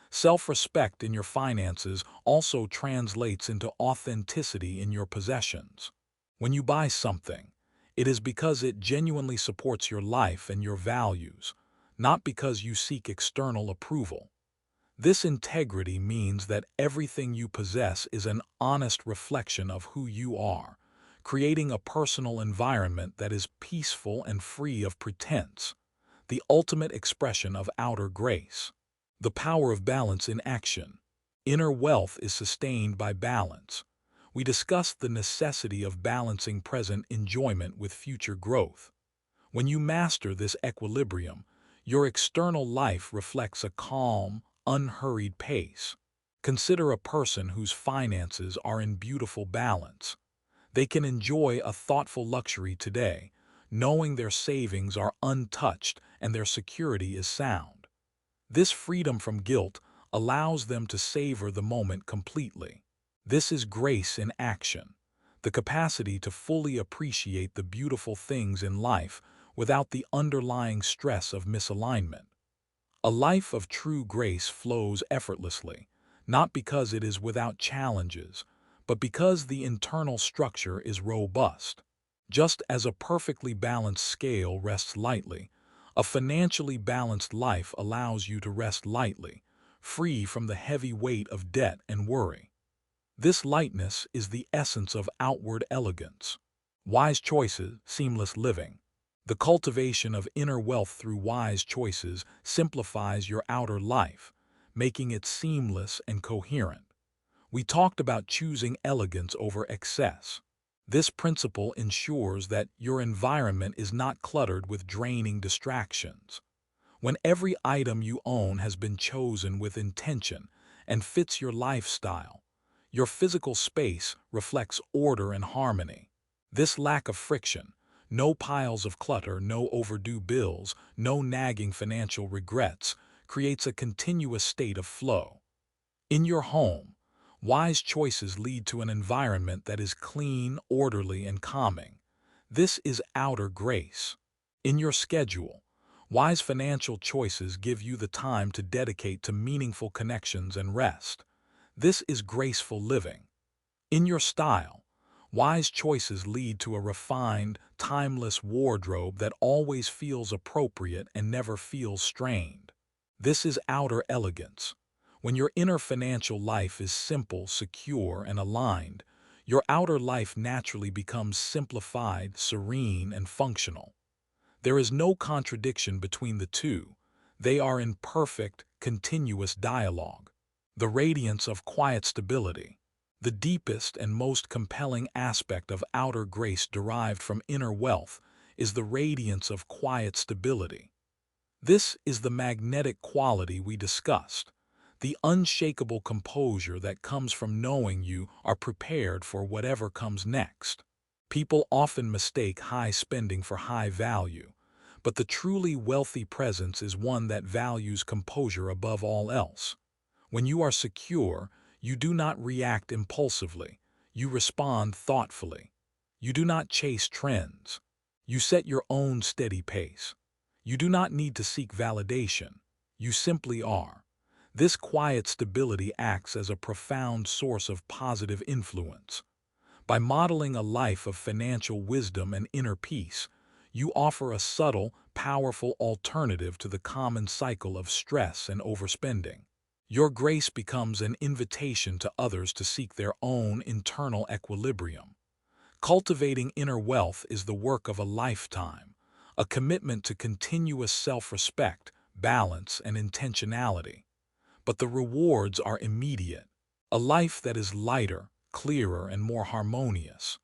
Self-respect in your finances also translates into authenticity in your possessions. When you buy something, it is because it genuinely supports your life and your values, not because you seek external approval. This integrity means that everything you possess is an honest reflection of who you are, creating a personal environment that is peaceful and free of pretense, the ultimate expression of outer grace. The power of balance in action. Inner wealth is sustained by balance. We discussed the necessity of balancing present enjoyment with future growth. When you master this equilibrium, your external life reflects a calm, unhurried pace. Consider a person whose finances are in beautiful balance. They can enjoy a thoughtful luxury today, knowing their savings are untouched and their security is sound. This freedom from guilt allows them to savor the moment completely. This is grace in action, the capacity to fully appreciate the beautiful things in life without the underlying stress of misalignment. A life of true grace flows effortlessly, not because it is without challenges, but because the internal structure is robust. Just as a perfectly balanced scale rests lightly, a financially balanced life allows you to rest lightly, free from the heavy weight of debt and worry. This lightness is the essence of outward elegance. Wise choices, seamless living. The cultivation of inner wealth through wise choices simplifies your outer life, making it seamless and coherent. We talked about choosing elegance over excess. This principle ensures that your environment is not cluttered with draining distractions. When every item you own has been chosen with intention and fits your lifestyle, your physical space reflects order and harmony. This lack of friction, no piles of clutter, no overdue bills, no nagging financial regrets, creates a continuous state of flow. In your home, wise choices lead to an environment that is clean, orderly, and calming. This is outer grace. In your schedule, wise financial choices give you the time to dedicate to meaningful connections and rest. This is graceful living. In your style, wise choices lead to a refined, timeless wardrobe that always feels appropriate and never feels strained. This is outer elegance. When your inner financial life is simple, secure, and aligned, your outer life naturally becomes simplified, serene, and functional. There is no contradiction between the two. They are in perfect, continuous dialogue. The radiance of quiet stability. The deepest and most compelling aspect of outer grace derived from inner wealth is the radiance of quiet stability. This is the magnetic quality we discussed, the unshakable composure that comes from knowing you are prepared for whatever comes next. People often mistake high spending for high value, but the truly wealthy presence is one that values composure above all else. When you are secure, you do not react impulsively. You respond thoughtfully. You do not chase trends. You set your own steady pace. You do not need to seek validation. You simply are. This quiet stability acts as a profound source of positive influence. By modeling a life of financial wisdom and inner peace, you offer a subtle, powerful alternative to the common cycle of stress and overspending. Your grace becomes an invitation to others to seek their own internal equilibrium. Cultivating inner wealth is the work of a lifetime, a commitment to continuous self-respect, balance, and intentionality. But the rewards are immediate. A life that is lighter, clearer, and more harmonious.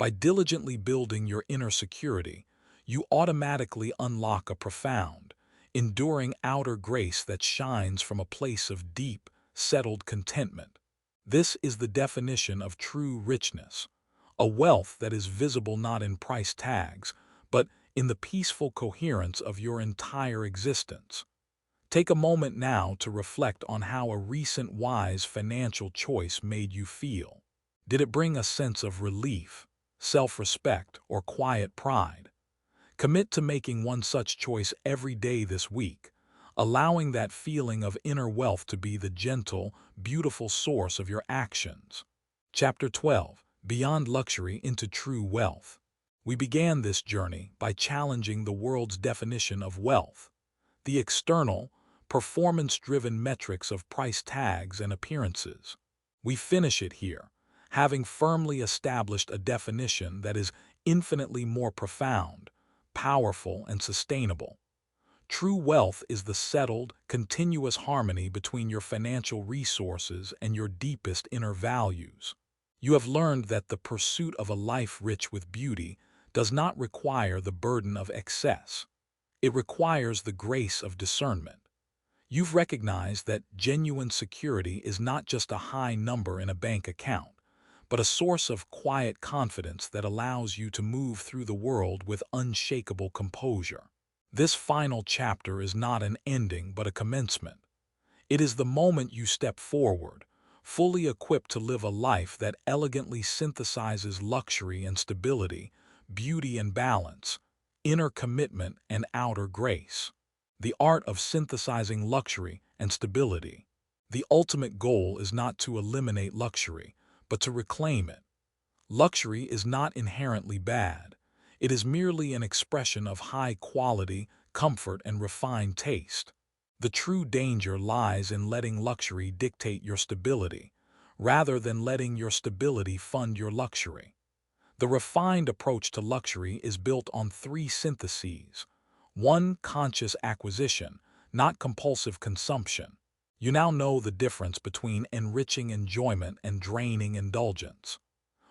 By diligently building your inner security, you automatically unlock a profound, enduring outer grace that shines from a place of deep, settled contentment. This is the definition of true richness, a wealth that is visible not in price tags, but in the peaceful coherence of your entire existence. Take a moment now to reflect on how a recent wise financial choice made you feel. Did it bring a sense of relief, self-respect, or quiet pride? Commit to making one such choice every day this week, allowing that feeling of inner wealth to be the gentle, beautiful source of your actions. Chapter 12. Beyond Luxury into True Wealth. We began this journey by challenging the world's definition of wealth, the external, performance-driven metrics of price tags and appearances. We finish it here, having firmly established a definition that is infinitely more profound, powerful, and sustainable. True wealth is the settled, continuous harmony between your financial resources and your deepest inner values. You have learned that the pursuit of a life rich with beauty does not require the burden of excess. It requires the grace of discernment. You've recognized that genuine security is not just a high number in a bank account, but a source of quiet confidence that allows you to move through the world with unshakable composure. This final chapter is not an ending but a commencement. It is the moment you step forward, fully equipped to live a life that elegantly synthesizes luxury and stability, beauty and balance, inner commitment and outer grace. The art of synthesizing luxury and stability. The ultimate goal is not to eliminate luxury, but to reclaim it. Luxury is not inherently bad. It is merely an expression of high quality, comfort, and refined taste. The true danger lies in letting luxury dictate your stability, rather than letting your stability fund your luxury. The refined approach to luxury is built on three syntheses. 1. Conscious acquisition, not compulsive consumption. You now know the difference between enriching enjoyment and draining indulgence.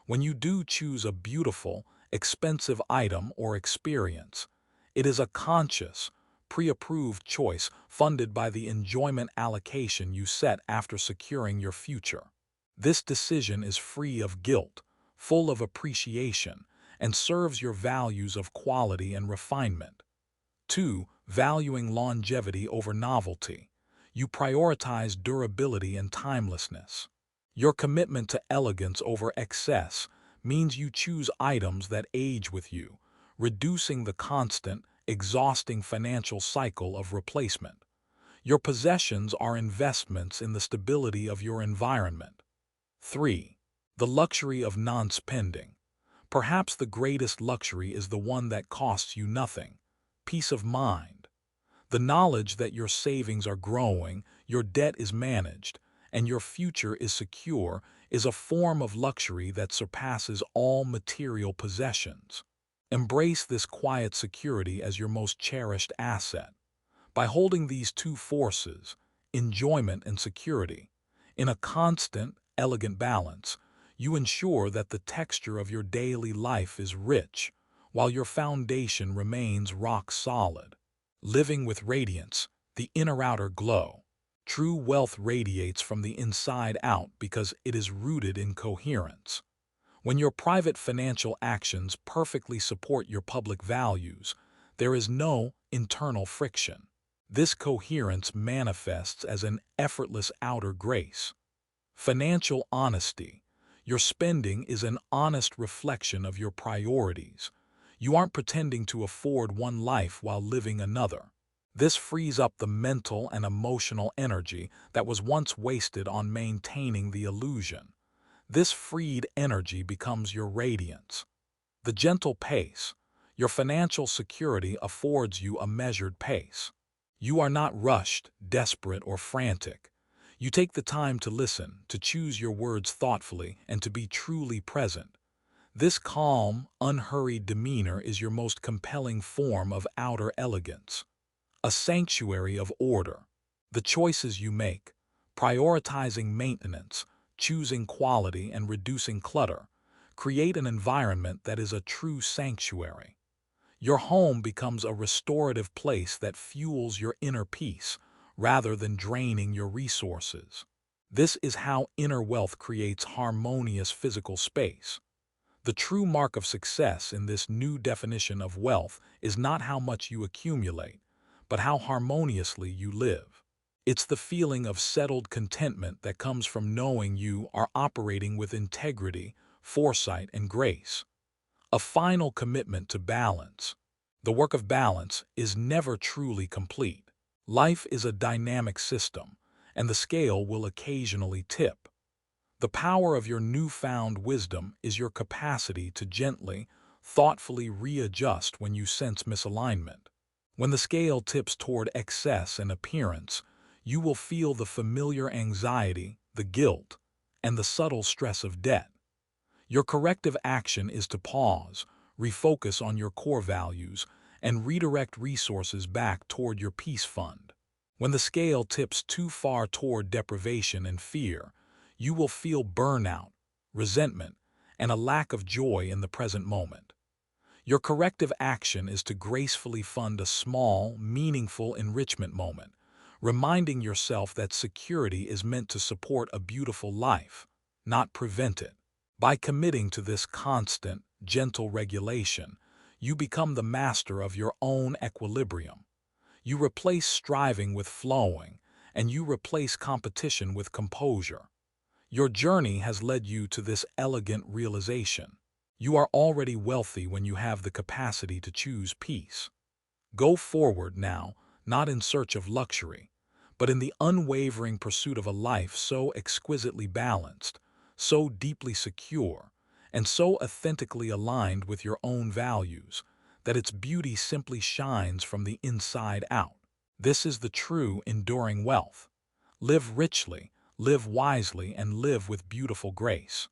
When you do choose a beautiful, expensive item or experience, it is a conscious, pre-approved choice funded by the enjoyment allocation you set after securing your future. This decision is free of guilt, full of appreciation, and serves your values of quality and refinement. 2. Valuing longevity over novelty. You prioritize durability and timelessness. Your commitment to elegance over excess means you choose items that age with you, reducing the constant, exhausting financial cycle of replacement. Your possessions are investments in the stability of your environment. 3. The luxury of non-spending. Perhaps the greatest luxury is the one that costs you nothing: peace of mind. The knowledge that your savings are growing, your debt is managed, and your future is secure is a form of luxury that surpasses all material possessions. Embrace this quiet security as your most cherished asset. By holding these two forces, enjoyment and security, in a constant, elegant balance, you ensure that the texture of your daily life is rich, while your foundation remains rock solid. Living with radiance, the inner-outer glow. True wealth radiates from the inside out because it is rooted in coherence. When your private financial actions perfectly support your public values, there is no internal friction. This coherence manifests as an effortless outer grace. Financial honesty. Your spending is an honest reflection of your priorities. You aren't pretending to afford one life while living another. This frees up the mental and emotional energy that was once wasted on maintaining the illusion. This freed energy becomes your radiance. The gentle pace. Your financial security affords you a measured pace. You are not rushed, desperate, or frantic. You take the time to listen, to choose your words thoughtfully, and to be truly present. This calm, unhurried demeanor is your most compelling form of outer elegance. A sanctuary of order. The choices you make, prioritizing maintenance, choosing quality, and reducing clutter, Create an environment that is a true sanctuary. Your home becomes a restorative place that fuels your inner peace rather than draining your resources. This is how inner wealth creates harmonious physical space. The true mark of success in this new definition of wealth is not how much you accumulate, but how harmoniously you live. It's the feeling of settled contentment that comes from knowing you are operating with integrity, foresight, and grace. A final commitment to balance. The work of balance is never truly complete. Life is a dynamic system, and the scale will occasionally tip. The power of your newfound wisdom is your capacity to gently, thoughtfully readjust when you sense misalignment. When the scale tips toward excess and appearance, you will feel the familiar anxiety, the guilt, and the subtle stress of debt. Your corrective action is to pause, refocus on your core values, and redirect resources back toward your peace fund. When the scale tips too far toward deprivation and fear, you will feel burnout, resentment, and a lack of joy in the present moment. Your corrective action is to gracefully fund a small, meaningful enrichment moment, reminding yourself that security is meant to support a beautiful life, not prevent it. By committing to this constant, gentle regulation, you become the master of your own equilibrium. You replace striving with flowing, and you replace competition with composure. Your journey has led you to this elegant realization. You are already wealthy when you have the capacity to choose peace. Go forward now, not in search of luxury, but in the unwavering pursuit of a life so exquisitely balanced, so deeply secure, and so authentically aligned with your own values, that its beauty simply shines from the inside out. This is the true, enduring wealth. Live richly, live wisely, and live with beautiful grace.